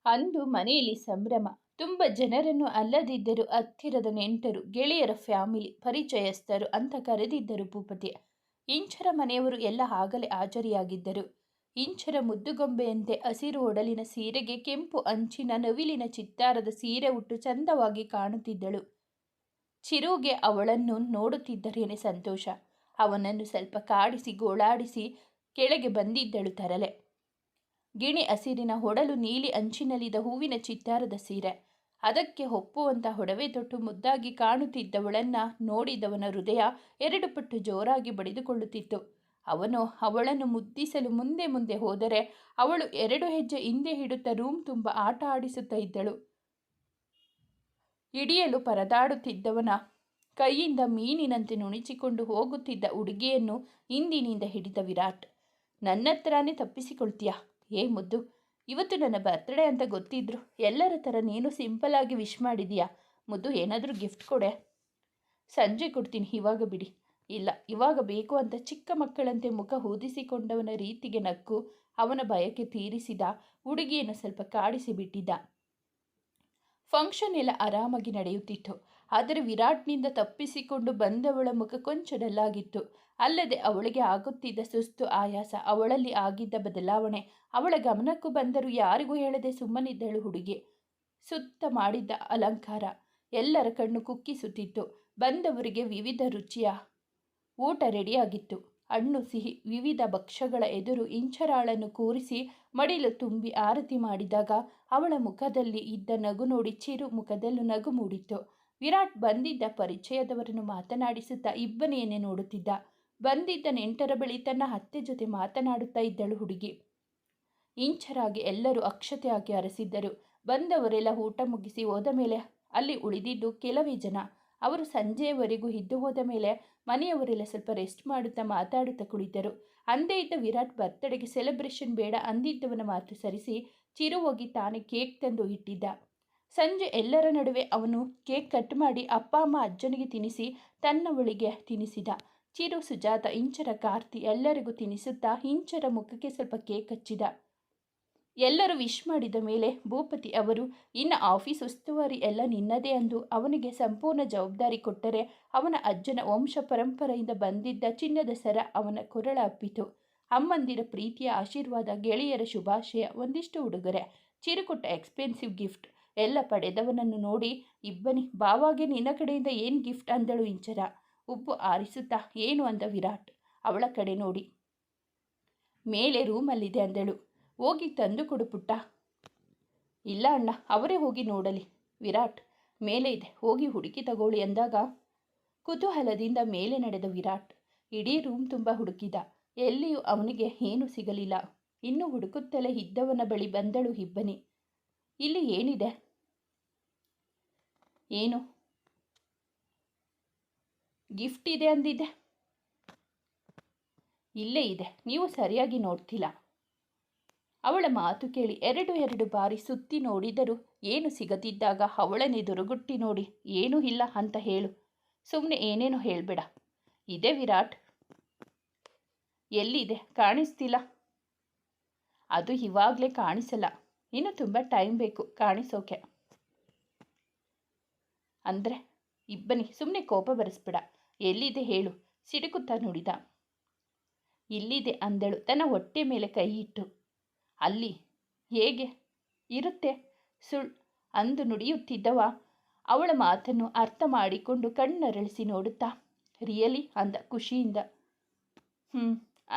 ಅಂದು ಮನೆಯಲ್ಲಿ ಸಂಭ್ರಮ. ತುಂಬ ಜನರನ್ನು ಅಲ್ಲದಿದ್ದರೂ ಹತ್ತಿರದ ನೆಂಟರು, ಗೆಳೆಯರ ಫ್ಯಾಮಿಲಿ, ಪರಿಚಯಸ್ಥರು ಅಂತ ಕರೆದಿದ್ದರು ಭೂಪತಿ. ಇಂಚರ ಮನೆಯವರು ಎಲ್ಲ ಆಗಲೇ ಹಾಜರಿಯಾಗಿದ್ದರು. ಇಂಚರ ಮುದ್ದುಗೊಂಬೆಯಂತೆ ಹಸಿರು ಒಡಲಿನ ಸೀರೆಗೆ ಕೆಂಪು ಅಂಚಿನ ನವಿಲಿನ ಚಿತ್ತಾರದ ಸೀರೆ ಉಟ್ಟು ಚಂದವಾಗಿ ಕಾಣುತ್ತಿದ್ದಳು. ಚಿರುಗೆ ಅವಳನ್ನು ನೋಡುತ್ತಿದ್ದರೇನೆ ಸಂತೋಷ. ಅವನನ್ನು ಸ್ವಲ್ಪ ಕಾಡಿಸಿ ಗೋಳಾಡಿಸಿ ಕೆಳಗೆ ಬಂದಿದ್ದಳು ತರಲೆ. ಗಿಣಿ ಹಸಿರಿನ ಹೊಡಲು, ನೀಲಿ ಅಂಚಿನಲ್ಲಿದ್ದ ಹೂವಿನ ಚಿತ್ತಾರದ ಸೀರೆ, ಅದಕ್ಕೆ ಒಪ್ಪುವಂತ ಒಡವೆ ತೊಟ್ಟು ಮುದ್ದಾಗಿ ಕಾಣುತ್ತಿದ್ದವಳನ್ನ ನೋಡಿದವನ ಹೃದಯ 2 ಪಟ್ಟು ಜೋರಾಗಿ ಬಡಿದುಕೊಳ್ಳುತ್ತಿತ್ತು. ಅವನು ಅವಳನ್ನು ಮುದ್ದಿಸಲು ಮುಂದೆ ಮುಂದೆ ಹೋದರೆ ಅವಳು 2 ಹೆಜ್ಜೆ ಹಿಂದೆ ಇಡುತ್ತಾ ರೂಮ್ ತುಂಬ ಆಟ ಆಡಿಸುತ್ತಾ ಇದ್ದಳು. ಹಿಡಿಯಲು ಪರದಾಡುತ್ತಿದ್ದವನ ಕೈಯಿಂದ ಮೀನಿನಂತೆ ನುಣಿಚಿಕೊಂಡು ಹೋಗುತ್ತಿದ್ದ ಹುಡುಗಿಯನ್ನು ಹಿಂದಿನಿಂದ ಹಿಡಿದ ವಿರಾಟ್. ನನ್ನತ್ರನೇ ತಪ್ಪಿಸಿಕೊಳ್ತೀಯಾ? ಏ ಮುದ್ದು, ಇವತ್ತು ನನ್ನ ಬರ್ತ್ಡೇ ಅಂತ ಗೊತ್ತಿದ್ರು ಎಲ್ಲರ ಥರ ನೀನು ಸಿಂಪಲ್ ಆಗಿ ವಿಶ್ ಮಾಡಿದೀಯಾ? ಮುದ್ದು, ಏನಾದರೂ ಗಿಫ್ಟ್ ಕೊಡೆ. ಸಂಜೆ ಕೊಡ್ತೀನಿ, ಇವಾಗ ಬಿಡಿ. ಇಲ್ಲ, ಇವಾಗ ಬೇಕು ಅಂತ ಚಿಕ್ಕ ಮಕ್ಕಳಂತೆ ಮುಖ ಊದಿಸಿಕೊಂಡವನ ರೀತಿಗೆ ನಕ್ಕು ಅವನ ಬಯಕೆ ತೀರಿಸಿದ ಹುಡುಗಿಯನ್ನು ಸ್ವಲ್ಪ ಕಾಡಿಸಿ ಬಿಟ್ಟಿದ್ದ. ಫಂಕ್ಷನ್ ಎಲ್ಲ ಆರಾಮಾಗಿ ನಡೆಯುತ್ತಿತ್ತು. ಆದರೆ ವಿರಾಟ್ನಿಂದ ತಪ್ಪಿಸಿಕೊಂಡು ಬಂದವಳ ಮುಖ ಕೊಂಚ ಡಲ್ಲಾಗಿತ್ತು. ಅಲ್ಲದೆ ಅವಳಿಗೆ ಆಗುತ್ತಿದ್ದ ಸುಸ್ತು, ಆಯಾಸ, ಅವಳಲ್ಲಿ ಆಗಿದ್ದ ಬದಲಾವಣೆ ಅವಳ ಗಮನಕ್ಕೂ ಬಂದರೂ ಯಾರಿಗೂ ಹೇಳದೆ ಸುಮ್ಮನಿದ್ದಳು ಹುಡುಗಿ. ಸುತ್ತ ಮಾಡಿದ್ದ ಅಲಂಕಾರ ಎಲ್ಲರ ಕಣ್ಣು ಕುಕ್ಕಿಸುತ್ತಿತ್ತು. ಬಂದವರಿಗೆ ವಿವಿಧ ರುಚಿಯ ಊಟ ರೆಡಿಯಾಗಿತ್ತು. ಹಣ್ಣು, ಸಿಹಿ, ವಿವಿಧ ಭಕ್ಷ್ಯಗಳ ಎದುರು ಇಂಚರಾಳನ್ನು ಕೂರಿಸಿ ಮಡಿಲು ತುಂಬಿ ಆರತಿ ಮಾಡಿದಾಗ ಅವಳ ಮುಖದಲ್ಲಿ ಇದ್ದ ನಗು ನೋಡಿ ಚಿರು ಮುಖದಲ್ಲೂ ನಗು ಮೂಡಿತ್ತು. ವಿರಾಟ್ ಬಂದಿದ್ದ ಪರಿಚಯದವರನ್ನು ಮಾತನಾಡಿಸುತ್ತಾ ಇಬ್ಬನಿಯನ್ನೇ ನೋಡುತ್ತಿದ್ದ. ಬಂದಿದ್ದ ನೆಂಟರ ಬಳಿ ತನ್ನ ಅತ್ತೆ ಜೊತೆ ಮಾತನಾಡುತ್ತಾ ಇದ್ದಳು ಹುಡುಗಿ. ಇಂಚರಾಗಿ ಎಲ್ಲರೂ ಅಕ್ಷತೆ ಹಾಕಿ ಹರಸಿದ್ದರು. ಬಂದವರೆಲ್ಲ ಊಟ ಮುಗಿಸಿ ಹೋದ ಮೇಲೆ ಅಲ್ಲಿ ಉಳಿದಿದ್ದು ಕೆಲವೇ ಜನ. ಅವರು ಸಂಜೆಯವರೆಗೂ ಇದ್ದು ಹೋದ ಮೇಲೆ ಮನೆಯವರೆಲ್ಲ ಸ್ವಲ್ಪ ರೆಸ್ಟ್ ಮಾಡುತ್ತಾ ಮಾತಾಡುತ್ತಾ ಕುಳಿತರು. ಅಂದೇ ಇದ್ದ ವಿರಾಟ್ ಬರ್ತ್ಡೇಗೆ ಸೆಲೆಬ್ರೇಷನ್ ಬೇಡ ಅಂದಿದ್ದವನ ಮಾತು ಸರಿಸಿ ಚಿರು ಹೋಗಿ ತಾನೇ ಕೇಕ್ ತಂದು ಇಟ್ಟಿದ್ದ. ಸಂಜೆ ಎಲ್ಲರ ನಡುವೆ ಅವನು ಕೇಕ್ ಕಟ್ ಮಾಡಿ ಅಪ್ಪ ಅಮ್ಮ ಅಜ್ಜನಿಗೆ ತಿನ್ನಿಸಿ ತನ್ನವಳಿಗೆ ತಿನ್ನಿಸಿದ. ಚಿರು, ಸುಜಾತ, ಇಂಚರ, ಕಾರ್ತಿ ಎಲ್ಲರಿಗೂ ತಿನ್ನಿಸುತ್ತಾ ಇಂಚರ ಮುಖಕ್ಕೆ ಸ್ವಲ್ಪ ಕೇಕ್ ಹಚ್ಚಿದ. ಎಲ್ಲರೂ ವಿಶ್ ಮಾಡಿದ ಮೇಲೆ ಭೂಪತಿ ಅವರು, ಇನ್ನು ಆಫೀಸ್ ಉಸ್ತುವಾರಿ ಎಲ್ಲ ನಿನ್ನದೇ ಅಂದು ಅವನಿಗೆ ಸಂಪೂರ್ಣ ಜವಾಬ್ದಾರಿ ಕೊಟ್ಟರೆ ಅವನ ಅಜ್ಜನ ವಂಶ ಪರಂಪರೆಯಿಂದ ಬಂದಿದ್ದ ಚಿನ್ನದ ಸರ ಅವನ ಕೊರಳ ಅಪ್ಪಿತು. ಅಮ್ಮಂದಿರ ಪ್ರೀತಿಯ ಆಶೀರ್ವಾದ, ಗೆಳೆಯರ ಶುಭಾಶಯ, ಒಂದಿಷ್ಟು ಉಡುಗೊರೆ, ಚಿರುಕೊಟ್ಟ ಎಕ್ಸ್ಪೆನ್ಸಿವ್ ಗಿಫ್ಟ್ ಎಲ್ಲ ಪಡೆದವನನ್ನು ನೋಡಿ ಇಬ್ಬನಿ, ಬಾವಾಗೆ ನಿನ್ನ ಕಡೆಯಿಂದ ಏನು ಗಿಫ್ಟ್ ಅಂದಳು ಇಂಚರ. ಉಬ್ಬು ಆರಿಸುತ್ತಾ ಏನು ಅಂದ ವಿರಾಟ್ ಅವಳ ಕಡೆ ನೋಡಿ. ಮೇಲೆ ರೂಮಲ್ಲಿದೆ ಅಂದಳು. ಹೋಗಿ ತಂದು ಕೊಡು ಪುಟ್ಟ. ಇಲ್ಲ ಅಣ್ಣ, ಅವರೇ ಹೋಗಿ ನೋಡಲಿ. ವಿರಾಟ್, ಮೇಲೆ ಇದೆ, ಹೋಗಿ ಹುಡುಕಿ ತಗೊಳ್ಳಿ ಅಂದಾಗ ಕುತೂಹಲದಿಂದ ಮೇಲೆ ನಡೆದ ವಿರಾಟ್ ಇಡೀ ರೂಮ್ ತುಂಬ ಹುಡುಕಿದ. ಎಲ್ಲಿಯೂ ಅವನಿಗೆ ಏನೂ ಸಿಗಲಿಲ್ಲ. ಇನ್ನೂ ಹುಡುಕುತ್ತಲೇ ಇದ್ದವನ ಬಳಿ ಬಂದಳು ಇಬ್ಬನಿ. ಇಲ್ಲಿ ಏನಿದೆ? ಏನು ಗಿಫ್ಟ್ ಇದೆ ಅಂದಿದ್ದೆ? ಇಲ್ಲೇ ಇದೆ, ನೀವು ಸರಿಯಾಗಿ ನೋಡ್ತಿಲ್ಲ. ಅವಳ ಮಾತು ಕೇಳಿ 2 ಬಾರಿ ಸುತ್ತಿ ನೋಡಿದರೂ ಏನು ಸಿಗದಿದ್ದಾಗ ಅವಳನ್ನೇ ದುರುಗುಟ್ಟಿ ನೋಡಿ ಏನೂ ಇಲ್ಲ ಅಂತ ಹೇಳು. ಸುಮ್ಮನೆ ಏನೇನೋ ಹೇಳಬೇಡ. ಇದೆ ವಿರಾಟ್. ಎಲ್ಲಿದೆ? ಕಾಣಿಸ್ತಿಲ್ಲ. ಅದು ಇವಾಗಲೇ ಕಾಣಿಸಲ್ಲ, ಇನ್ನು ತುಂಬ ಟೈಮ್ ಬೇಕು ಕಾಣಿಸೋಕೆ. ಅಂದರೆ ಇಬ್ಬನಿ, ಸುಮ್ಮನೆ ಕೋಪ ಬರೆಸ್ಬೇಡ. ಎಲ್ಲಿದೆ ಹೇಳು, ಸಿಡುಕುತ್ತಾ ನುಡಿದ. ಇಲ್ಲಿದೆ ಅಂದಳು ತನ್ನ ಹೊಟ್ಟೆ ಮೇಲೆ ಕೈ ಇಟ್ಟು. ಅಲ್ಲಿ ಹೇಗೆ ಇರುತ್ತೆ? ಅಂದು ನುಡಿಯುತ್ತಿದ್ದವ ಅವಳ ಮಾತನ್ನು ಅರ್ಥ ಮಾಡಿಕೊಂಡು ಕಣ್ಣರಳಿಸಿ ನೋಡುತ್ತಾ ರಿಯಲಿ ಅಂದ ಖುಷಿಯಿಂದ.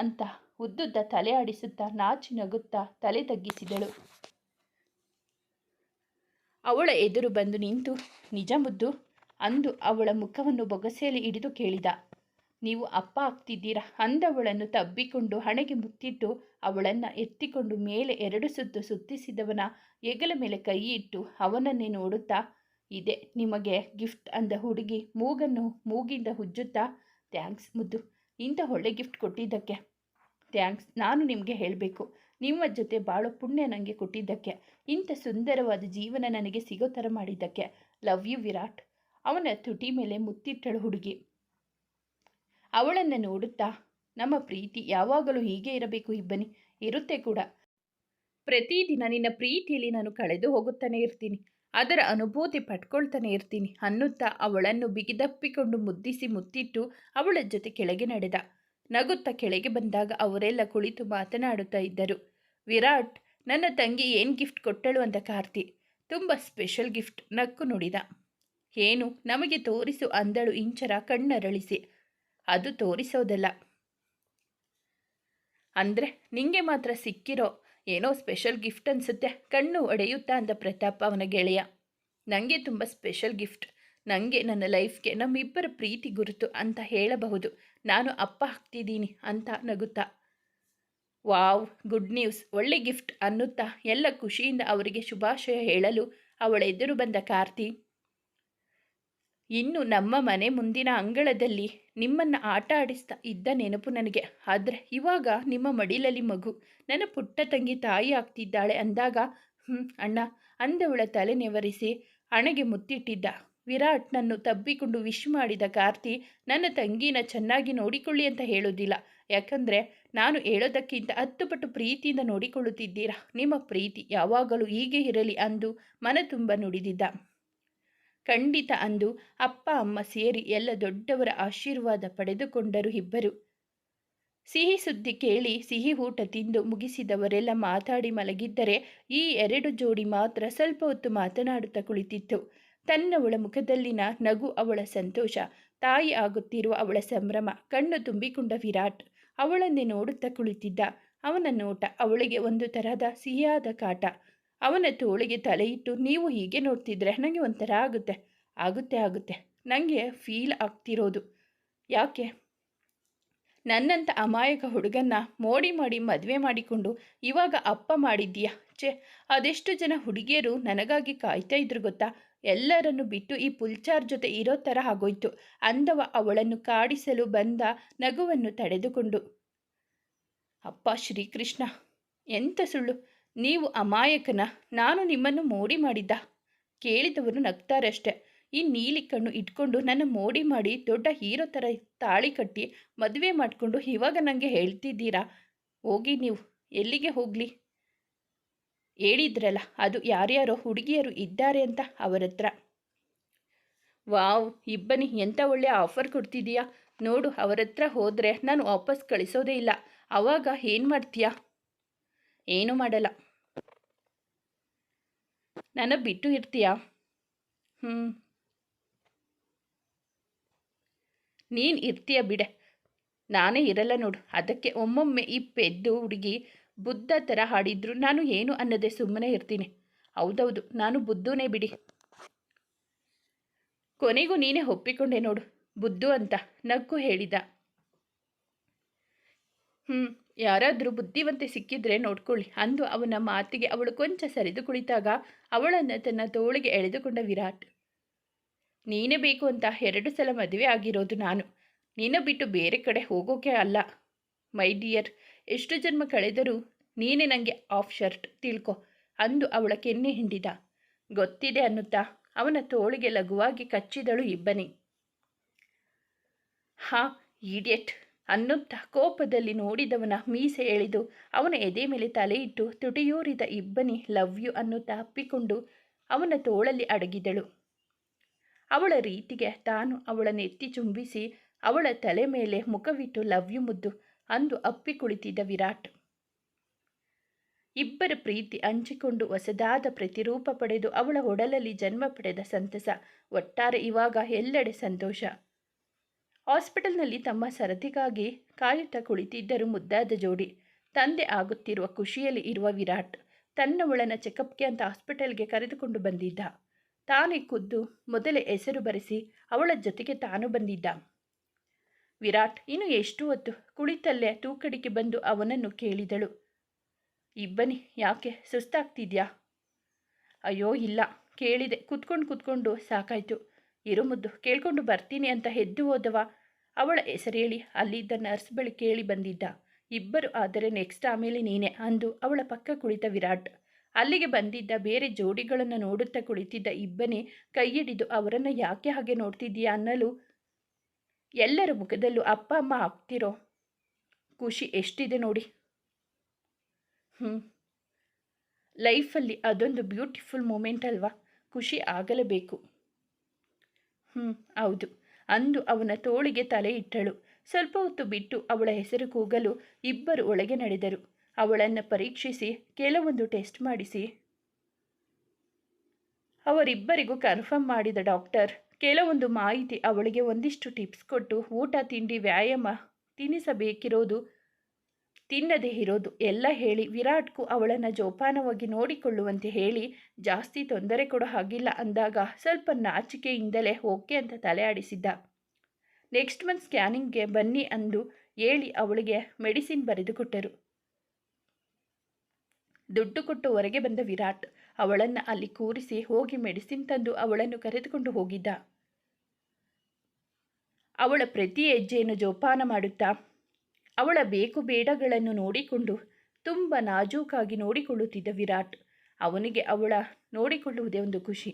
ಅಂತ ಉದ್ದುದ್ದ ತಲೆ ಆಡಿಸುತ್ತಾ ನಾಚಿ ನಗುತ್ತಾ ತಲೆ ತಗ್ಗಿಸಿದಳು. ಅವಳ ಎದುರು ಬಂದು ನಿಂತು ನಿಜ ಮುದ್ದು ಅಂದು ಅವಳ ಮುಖವನ್ನು ಬೊಗಸೆಯಲ್ಲಿ ಹಿಡಿದು ಕೇಳಿದ. ನೀವು ಅಪ್ಪ ಆಗ್ತಿದ್ದೀರಾ ಅಂದವಳನ್ನು ತಬ್ಬಿಕೊಂಡು ಹಣೆಗೆ ಮುತ್ತಿಟ್ಟು ಅವಳನ್ನು ಎತ್ತಿಕೊಂಡು ಮೇಲೆ 2 ಸುತ್ತು ಸುತ್ತಿಸಿದವನ ಹೆಗಲ ಮೇಲೆ ಕೈ ಇಟ್ಟು ಅವನನ್ನೇ ನೋಡುತ್ತಾ ಇದೆ ನಿಮಗೆ ಗಿಫ್ಟ್ ಅಂದ ಹುಡುಗಿ ಮೂಗನ್ನು ಮೂಗಿಂದ ಉಜ್ಜುತ್ತಾ, ಥ್ಯಾಂಕ್ಸ್ ಮುದ್ದು, ಇಂಥ ಒಳ್ಳೆ ಗಿಫ್ಟ್ ಕೊಟ್ಟಿದ್ದಕ್ಕೆ ಥ್ಯಾಂಕ್ಸ್. ನಾನು ನಿಮಗೆ ಹೇಳಬೇಕು, ನಿಮ್ಮ ಜೊತೆ ಬಾಳೋ ಪುಣ್ಯ ನನಗೆ ಕೊಟ್ಟಿದ್ದಕ್ಕೆ, ಇಂಥ ಸುಂದರವಾದ ಜೀವನ ನನಗೆ ಸಿಗೋ ಥರ ಮಾಡಿದ್ದಕ್ಕೆ. Love you Virat. ಅವನ ತುಟಿ ಮೇಲೆ ಮುತ್ತಿಟ್ಟಳು ಹುಡುಗಿ. ಅವಳನ್ನು ನೋಡುತ್ತಾ, ನಮ್ಮ ಪ್ರೀತಿ ಯಾವಾಗಲೂ ಹೀಗೆ ಇರಬೇಕು ಇಬ್ಬನಿ, ಇರುತ್ತೆ ಕೂಡ. ಪ್ರತಿದಿನ ನಿನ್ನ ಪ್ರೀತಿಯಲ್ಲಿ ನಾನು ಕಳೆದು ಹೋಗುತ್ತಾನೆ ಇರ್ತೀನಿ. ಅದರ ಅನುಭೂತಿ ಪಡ್ಕೊಳ್ತಾನೆ ಇರ್ತೀನಿ ಅನ್ನುತ್ತಾ ಅವಳನ್ನು ಬಿಗಿದಪ್ಪಿಕೊಂಡು ಮುದ್ದಿಸಿ ಮುತ್ತಿಟ್ಟು ಅವಳ ಜೊತೆ ಕೆಳಗೆ ನಡೆದ. ನಗುತ್ತಾ ಕೆಳಗೆ ಬಂದಾಗ ಅವರೆಲ್ಲ ಕುಳಿತು ಮಾತನಾಡುತ್ತಾ ಇದ್ದರು. ವಿರಾಟ್, ನನ್ನ ತಂಗಿ ಏನು ಗಿಫ್ಟ್ ಕೊಟ್ಟಳು ಅಂತ ಕಾರ್ತಿ. ತುಂಬ ಸ್ಪೆಷಲ್ ಗಿಫ್ಟ್, ನಕ್ಕು ನುಡಿದ. ಏನು, ನಮಗೆ ತೋರಿಸು ಅಂದಳು ಇಂಚರ ಕಣ್ಣರಳಿಸಿ. ಅದು ತೋರಿಸೋದಲ್ಲ, ಅಂದರೆ ನಿಂಗೆ ಮಾತ್ರ ಸಿಕ್ಕಿರೋ ಏನೋ ಸ್ಪೆಷಲ್ ಗಿಫ್ಟ್ ಅನಿಸುತ್ತೆ, ಕಣ್ಣು ಒಡೆಯುತ್ತಾ ಅಂದ ಪ್ರತಾಪ್ ಅವನ ಗೆಳೆಯ. ನನಗೆ ತುಂಬ ಸ್ಪೆಷಲ್ ಗಿಫ್ಟ್. ನನಗೆ ನನ್ನ ಲೈಫ್ಗೆ ನಮ್ಮಿಬ್ಬರ ಪ್ರೀತಿ ಗುರುತು ಅಂತ ಹೇಳಬಹುದು. ನಾನು ಅಪ್ಪ ಆಗ್ತಿದ್ದೀನಿ ಅಂತ ನಗುತ್ತಾ. ವಾವ್, ಗುಡ್ ನ್ಯೂಸ್, ಒಳ್ಳೆ ಗಿಫ್ಟ್ ಅನ್ನುತ್ತಾ ಎಲ್ಲ ಖುಷಿಯಿಂದ ಅವರಿಗೆ ಶುಭಾಶಯ ಹೇಳಲು ಅವಳ ಎದುರು ಬಂದ ಕಾರ್ತಿ. ಇನ್ನು ನಮ್ಮ ಮನೆ ಮುಂದಿನ ಅಂಗಳದಲ್ಲಿ ನಿಮ್ಮನ್ನು ಆಟ ಆಡಿಸ್ತಾ ಇದ್ದ ನೆನಪು ನನಗೆ. ಆದರೆ ಇವಾಗ ನಿಮ್ಮ ಮಡಿಲಲ್ಲಿ ಮಗು, ನನ್ನ ಪುಟ್ಟ ತಂಗಿ ತಾಯಿ ಆಗ್ತಿದ್ದಾಳೆ ಅಂದಾಗ ಅಣ್ಣ ಅಂದವಳ ತಲೆ ನೆವರಿಸಿ ಹಣೆಗೆ ಮುತ್ತಿಟ್ಟಿದ್ದ. ವಿರಾಟ್ನನ್ನು ತಬ್ಬಿಕೊಂಡು ವಿಶ್ ಮಾಡಿದ ಕಾರ್ತಿ, ನನ್ನ ತಂಗಿನ ಚೆನ್ನಾಗಿ ನೋಡಿಕೊಳ್ಳಿ ಅಂತ ಹೇಳೋದಿಲ್ಲ, ಯಾಕಂದರೆ ನಾನು ಹೇಳೋದಕ್ಕಿಂತ 10 ಪಟ್ಟು ಪ್ರೀತಿಯಿಂದ ನೋಡಿಕೊಳ್ಳುತ್ತಿದ್ದೀರಾ. ನಿಮ್ಮ ಪ್ರೀತಿ ಯಾವಾಗಲೂ ಹೀಗೆ ಇರಲಿ ಅಂದು ಮನ ತುಂಬ ನುಡಿದಿದ್ದ. ಖಂಡಿತ ಅಂದು ಅಪ್ಪ ಅಮ್ಮ ಸೇರಿ ಎಲ್ಲ ದೊಡ್ಡವರ ಆಶೀರ್ವಾದ ಪಡೆದುಕೊಂಡರು ಇಬ್ಬರು. ಸಿಹಿ ಸುದ್ದಿ ಕೇಳಿ ಸಿಹಿ ಊಟ ತಿಂದು ಮುಗಿಸಿದವರೆಲ್ಲ ಮಾತಾಡಿ ಮಲಗಿದ್ದರೆ ಈ 2 ಜೋಡಿ ಮಾತ್ರ ಸ್ವಲ್ಪ ಹೊತ್ತು ಮಾತನಾಡುತ್ತಾ ಕುಳಿತಿತ್ತು. ತನ್ನವಳ ಮುಖದಲ್ಲಿನ ನಗು, ಅವಳ ಸಂತೋಷ, ತಾಯಿ ಆಗುತ್ತಿರುವ ಅವಳ ಸಂಭ್ರಮ ಕಣ್ಣು ತುಂಬಿಕೊಂಡ ವಿರಾಟ್ ಅವಳನ್ನೇ ನೋಡುತ್ತಾ ಕುಳಿತಿದ್ದ. ಅವನ ನೋಟ ಅವಳಿಗೆ ಒಂದು ತರಹದ ಸಿಹಿಯಾದ ಕಾಟ. ಅವನ ತೋಳಿಗೆ ತಲೆ ಇಟ್ಟು, ನೀವು ಹೀಗೆ ನೋಡ್ತಿದ್ರೆ ನನಗೆ ಒಂಥರ ಆಗುತ್ತೆ ಆಗುತ್ತೆ ಆಗುತ್ತೆ ನನಗೆ ಫೀಲ್ ಆಗ್ತಿರೋದು. ಯಾಕೆ? ನನ್ನಂಥ ಅಮಾಯಕ ಹುಡುಗನ್ನ ಮೋಡಿ ಮಾಡಿ ಮದುವೆ ಮಾಡಿಕೊಂಡು ಇವಾಗ ಅಪ್ಪ ಮಾಡಿದ್ದೀಯಾ? ಅದೆಷ್ಟು ಜನ ಹುಡುಗಿಯರು ನನಗಾಗಿ ಕಾಯ್ತಾ ಇದ್ರು ಗೊತ್ತಾ? ಎಲ್ಲರನ್ನು ಬಿಟ್ಟು ಈ ಪುಲ್ಚಾರ್ ಜೊತೆ ಇರೋ ಥರ ಆಗೋಯ್ತು ಅಂದವ ಅವಳನ್ನು ಕಾಡಿಸಲು ಬಂದ ನಗುವನ್ನು ತಡೆದುಕೊಂಡು. ಅಪ್ಪ ಶ್ರೀಕೃಷ್ಣ, ಎಂಥ ಸುಳ್ಳು! ನೀವು ಅಮಾಯಕನ, ನಾನು ನಿಮ್ಮನ್ನು ಮೋಡಿ ಮಾಡಿದ್ದ? ಕೇಳಿದವರು ನಗ್ತಾರಷ್ಟೆ. ಈ ನೀಲಿ ಕಣ್ಣು ಇಟ್ಕೊಂಡು ನನ್ನ ಮೋಡಿ ಮಾಡಿ ದೊಡ್ಡ ಹೀರೋ ಥರ ತಾಳಿ ಕಟ್ಟಿ ಮದುವೆ ಮಾಡಿಕೊಂಡು ಇವಾಗ ನನಗೆ ಹೇಳ್ತಿದ್ದೀರಾ? ಹೋಗಿ ನೀವು, ಎಲ್ಲಿಗೆ ಹೋಗಲಿ? ಹೇಳಿದ್ರಲ್ಲ, ಅದು ಯಾರ್ಯಾರೋ ಹುಡುಗಿಯರು ಇದ್ದಾರೆ ಅಂತ ಅವರ ಹತ್ರ. ವಾವ್, ಇಬ್ಬನಿ ಎಂಥ ಒಳ್ಳೆ ಆಫರ್ ಕೊಡ್ತಿದ್ದೀಯಾ ನೋಡು. ಅವರ ಹತ್ರ ಹೋದರೆ ನಾನು ವಾಪಸ್ ಕಳಿಸೋದೇ ಇಲ್ಲ. ಆವಾಗ ಏನು ಮಾಡ್ತೀಯಾ? ಏನೂ ಮಾಡಲ್ಲ. ನನ್ನ ಬಿಟ್ಟು ಇರ್ತೀಯಾ? ನೀನು ಇರ್ತೀಯ ಬಿಡೆ, ನಾನೇ ಇರಲ್ಲ ನೋಡು. ಅದಕ್ಕೆ ಒಮ್ಮೊಮ್ಮೆ ಈ ಪೆದ್ದು ಹುಡುಗಿ ಬುದ್ಧ ಥರ ಹಾಡಿದ್ರು ನಾನು ಏನು ಅನ್ನೋದೇ ಸುಮ್ಮನೆ ಇರ್ತೀನಿ. ಹೌದೌದು, ನಾನು ಬುದ್ಧನೇ ಬಿಡಿ. ಕೊನೆಗೂ ನೀನೇ ಒಪ್ಪಿಕೊಂಡೆ ನೋಡು ಬುದ್ಧು ಅಂತ ನಕ್ಕು ಹೇಳಿದ. ಯಾರಾದರೂ ಬುದ್ಧಿವಂತೆ ಸಿಕ್ಕಿದ್ರೆ ನೋಡ್ಕೊಳ್ಳಿ ಅಂದು ಅವನ ಮಾತಿಗೆ ಅವಳು ಕೊಂಚ ಸರಿದು ಕುಳಿತಾಗ ಅವಳನ್ನು ತನ್ನ ತೋಳಿಗೆ ಎಳೆದುಕೊಂಡ ವಿರಾಟ್. ನೀನೇ ಬೇಕು ಅಂತ 2 ಸಲ ಮದುವೆ ಆಗಿರೋದು ನಾನು. ನಿನ್ನ ಬಿಟ್ಟು ಬೇರೆ ಕಡೆ ಹೋಗೋಕೆ ಅಲ್ಲ ಮೈ ಡಿಯರ್. ಎಷ್ಟು ಜನ್ಮ ಕಳೆದರೂ ನೀನೇ ನನಗೆ ಆಫ್ ಶರ್ಟ್, ತಿಳ್ಕೊ ಅಂದು ಅವಳ ಕೆನ್ನೆ ಹಿಂಡಿದ. ಗೊತ್ತಿದೆ ಅನ್ನುತ್ತಾ ಅವನ ತೋಳಿಗೆ ಲಘುವಾಗಿ ಕಚ್ಚಿದಳು ಇಬ್ಬನಿ. ಹಾ ಈಡಿಯಟ್ ಅನ್ನುತ್ತಾ ಕೋಪದಲ್ಲಿ ನೋಡಿದವನ ಮೀಸೆ ಎಳೆದು ಅವನ ಎದೆ ಮೇಲೆ ತಲೆ ಇಟ್ಟು ತುಟಿಯೂರಿದ ಇಬ್ಬನಿ ಲವ್ ಯು ಅನ್ನುತ್ತಾ ಅಪ್ಪಿಕೊಂಡು ಅವನ ತೋಳಲ್ಲಿ ಅಡಗಿದಳು. ಅವಳ ರೀತಿಗೆ ತಾನು ಅವಳ ನೆತ್ತಿ ಚುಂಬಿಸಿ ಅವಳ ತಲೆ ಮೇಲೆ ಮುಖವಿಟ್ಟು ಲವ್ ಯು ಮುದ್ದು ಅಂದು ಅಪ್ಪಿ ಕುಳಿತಿದ್ದ ವಿರಾಟ್. ಇಬ್ಬರ ಪ್ರೀತಿ ಹಂಚಿಕೊಂಡು ಹೊಸದಾದ ಪ್ರತಿರೂಪ ಪಡೆದು ಅವಳ ಒಡಲಲ್ಲಿ ಜನ್ಮ ಪಡೆದ ಸಂತಸ. ಒಟ್ಟಾರೆ ಇವಾಗ ಎಲ್ಲೆಡೆ ಸಂತೋಷ. ಹಾಸ್ಪಿಟಲ್ನಲ್ಲಿ ತಮ್ಮ ಸರದಿಗಾಗಿ ಕಾಯುತ್ತಾ ಕುಳಿತಿದ್ದರು ಮುದ್ದಾದ ಜೋಡಿ. ತಂದೆ ಆಗುತ್ತಿರುವ ಖುಷಿಯಲ್ಲಿ ಇರುವ ವಿರಾಟ್ ತನ್ನವಳನ್ನು ಚೆಕಪ್ಗೆ ಅಂತ ಹಾಸ್ಪಿಟಲ್ಗೆ ಕರೆದುಕೊಂಡು ಬಂದಿದ್ದ. ತಾನೇ ಖುದ್ದು ಮೊದಲೇ ಹೆಸರು ಬರೆಸಿ ಅವಳ ಜೊತೆಗೆ ತಾನು ಬಂದಿದ್ದ. ವಿರಾಟ್ ಇನ್ನು ಎಷ್ಟು ಹೊತ್ತು? ಕುಳಿತಲ್ಲೇ ತೂಕಡಿಕೆ ಬಂದು ಅವನನ್ನು ಕೇಳಿದಳು. ಇಬ್ಬನಿ, ಯಾಕೆ ಸುಸ್ತಾಗ್ತಿದ್ಯಾ? ಅಯ್ಯೋ ಇಲ್ಲ, ಕೇಳಿದೆ, ಕೂತ್ಕೊಂಡು ಸಾಕಾಯ್ತು. ಇರು ಮುದ್ದು, ಕೇಳ್ಕೊಂಡು ಬರ್ತೀನಿ ಅಂತ ಎದ್ದು ಹೋದವ ಅವಳ ಹೆಸರೇಳಿ ಅಲ್ಲಿದ್ದ ನರ್ಸ್ ಬಳಿ ಕೇಳಿ ಬಂದಿದ್ದ. ಇಬ್ಬರು ಆದರೆ ನೆಕ್ಸ್ಟ್ ಆಮೇಲೆ ನೀನೆ ಅಂದು ಅವಳ ಪಕ್ಕ ಕುಳಿತ ವಿರಾಟ್. ಅಲ್ಲಿಗೆ ಬಂದಿದ್ದ ಬೇರೆ ಜೋಡಿಗಳನ್ನು ನೋಡುತ್ತಾ ಕುಳಿತಿದ್ದ ಇಬ್ಬನಿ ಕೈ ಹಿಡಿದು ಅವರನ್ನು ಯಾಕೆ ಹಾಗೆ ನೋಡ್ತಿದ್ದೀಯಾ ಅನ್ನಲು ಎಲ್ಲರ ಮುಖದಲ್ಲೂ ಅಪ್ಪ ಅಮ್ಮ ಆಗ್ತಿರೋ ಖುಷಿ ಎಷ್ಟಿದೆ ನೋಡಿ. ಲೈಫಲ್ಲಿ ಅದೊಂದು ಬ್ಯೂಟಿಫುಲ್ ಮೂಮೆಂಟ್ ಅಲ್ವಾ, ಖುಷಿ ಆಗಲೇಬೇಕು. ಹೌದು. ಅಂದು ಅವನ ತೋಳಿಗೆ ತಲೆ ಇಟ್ಟಳು. ಸ್ವಲ್ಪ ಹೊತ್ತು ಬಿಟ್ಟು ಅವಳ ಹೆಸರು ಕೂಗಲು ಇಬ್ಬರು ಒಳಗೆ ನಡೆದರು. ಅವಳನ್ನು ಪರೀಕ್ಷಿಸಿ ಕೆಲವೊಂದು ಟೆಸ್ಟ್ ಮಾಡಿಸಿ ಅವರಿಬ್ಬರಿಗೂ ಕನ್ಫರ್ಮ್ ಮಾಡಿದ ಡಾಕ್ಟರ್ ಕೆಲವೊಂದು ಮಾಹಿತಿ ಅವಳಿಗೆ ಒಂದಿಷ್ಟು ಟಿಪ್ಸ್ ಕೊಟ್ಟು ಊಟ ತಿಂಡಿ ವ್ಯಾಯಾಮ ತಿನ್ನಿಸಬೇಕಿರೋದು ತಿನ್ನದೇ ಇರೋದು ಎಲ್ಲ ಹೇಳಿ ವಿರಾಟ್ಗೂ ಅವಳನ್ನು ಜೋಪಾನವಾಗಿ ನೋಡಿಕೊಳ್ಳುವಂತೆ ಹೇಳಿ ಜಾಸ್ತಿ ತೊಂದರೆ ಕೊಡೋ ಹಾಗಿಲ್ಲ ಅಂದಾಗ ಸ್ವಲ್ಪ ನಾಚಿಕೆಯಿಂದಲೇ ಓಕೆ ಅಂತ ತಲೆ ಆಡಿಸಿದ್ದ. ನೆಕ್ಸ್ಟ್ ಮಂತ್ ಸ್ಕ್ಯಾನಿಂಗ್ಗೆ ಬನ್ನಿ ಅಂದು ಹೇಳಿ ಅವಳಿಗೆ ಮೆಡಿಸಿನ್ ಬರೆದುಕೊಟ್ಟರು. ದುಡ್ಡು ಕೊಟ್ಟು ಹೊರಗೆ ಬಂದ ವಿರಾಟ್ ಅವಳನ್ನು ಅಲ್ಲಿ ಕೂರಿಸಿ ಹೋಗಿ ಮೆಡಿಸಿನ್ ತಂದು ಅವಳನ್ನು ಕರೆದುಕೊಂಡು ಹೋಗಿದ್ದ. ಅವಳ ಪ್ರತಿ ಹೆಜ್ಜೆಯನ್ನು ಜೋಪಾನ ಮಾಡುತ್ತಾ ಅವಳ ಬೇಕು ಬೇಡಗಳನ್ನು ನೋಡಿಕೊಂಡು ತುಂಬ ನಾಜೂಕಾಗಿ ನೋಡಿಕೊಳ್ಳುತ್ತಿದ್ದ ವಿರಾಟ್. ಅವನಿಗೆ ಅವಳ ನೋಡಿಕೊಳ್ಳುವುದೇ ಒಂದು ಖುಷಿ.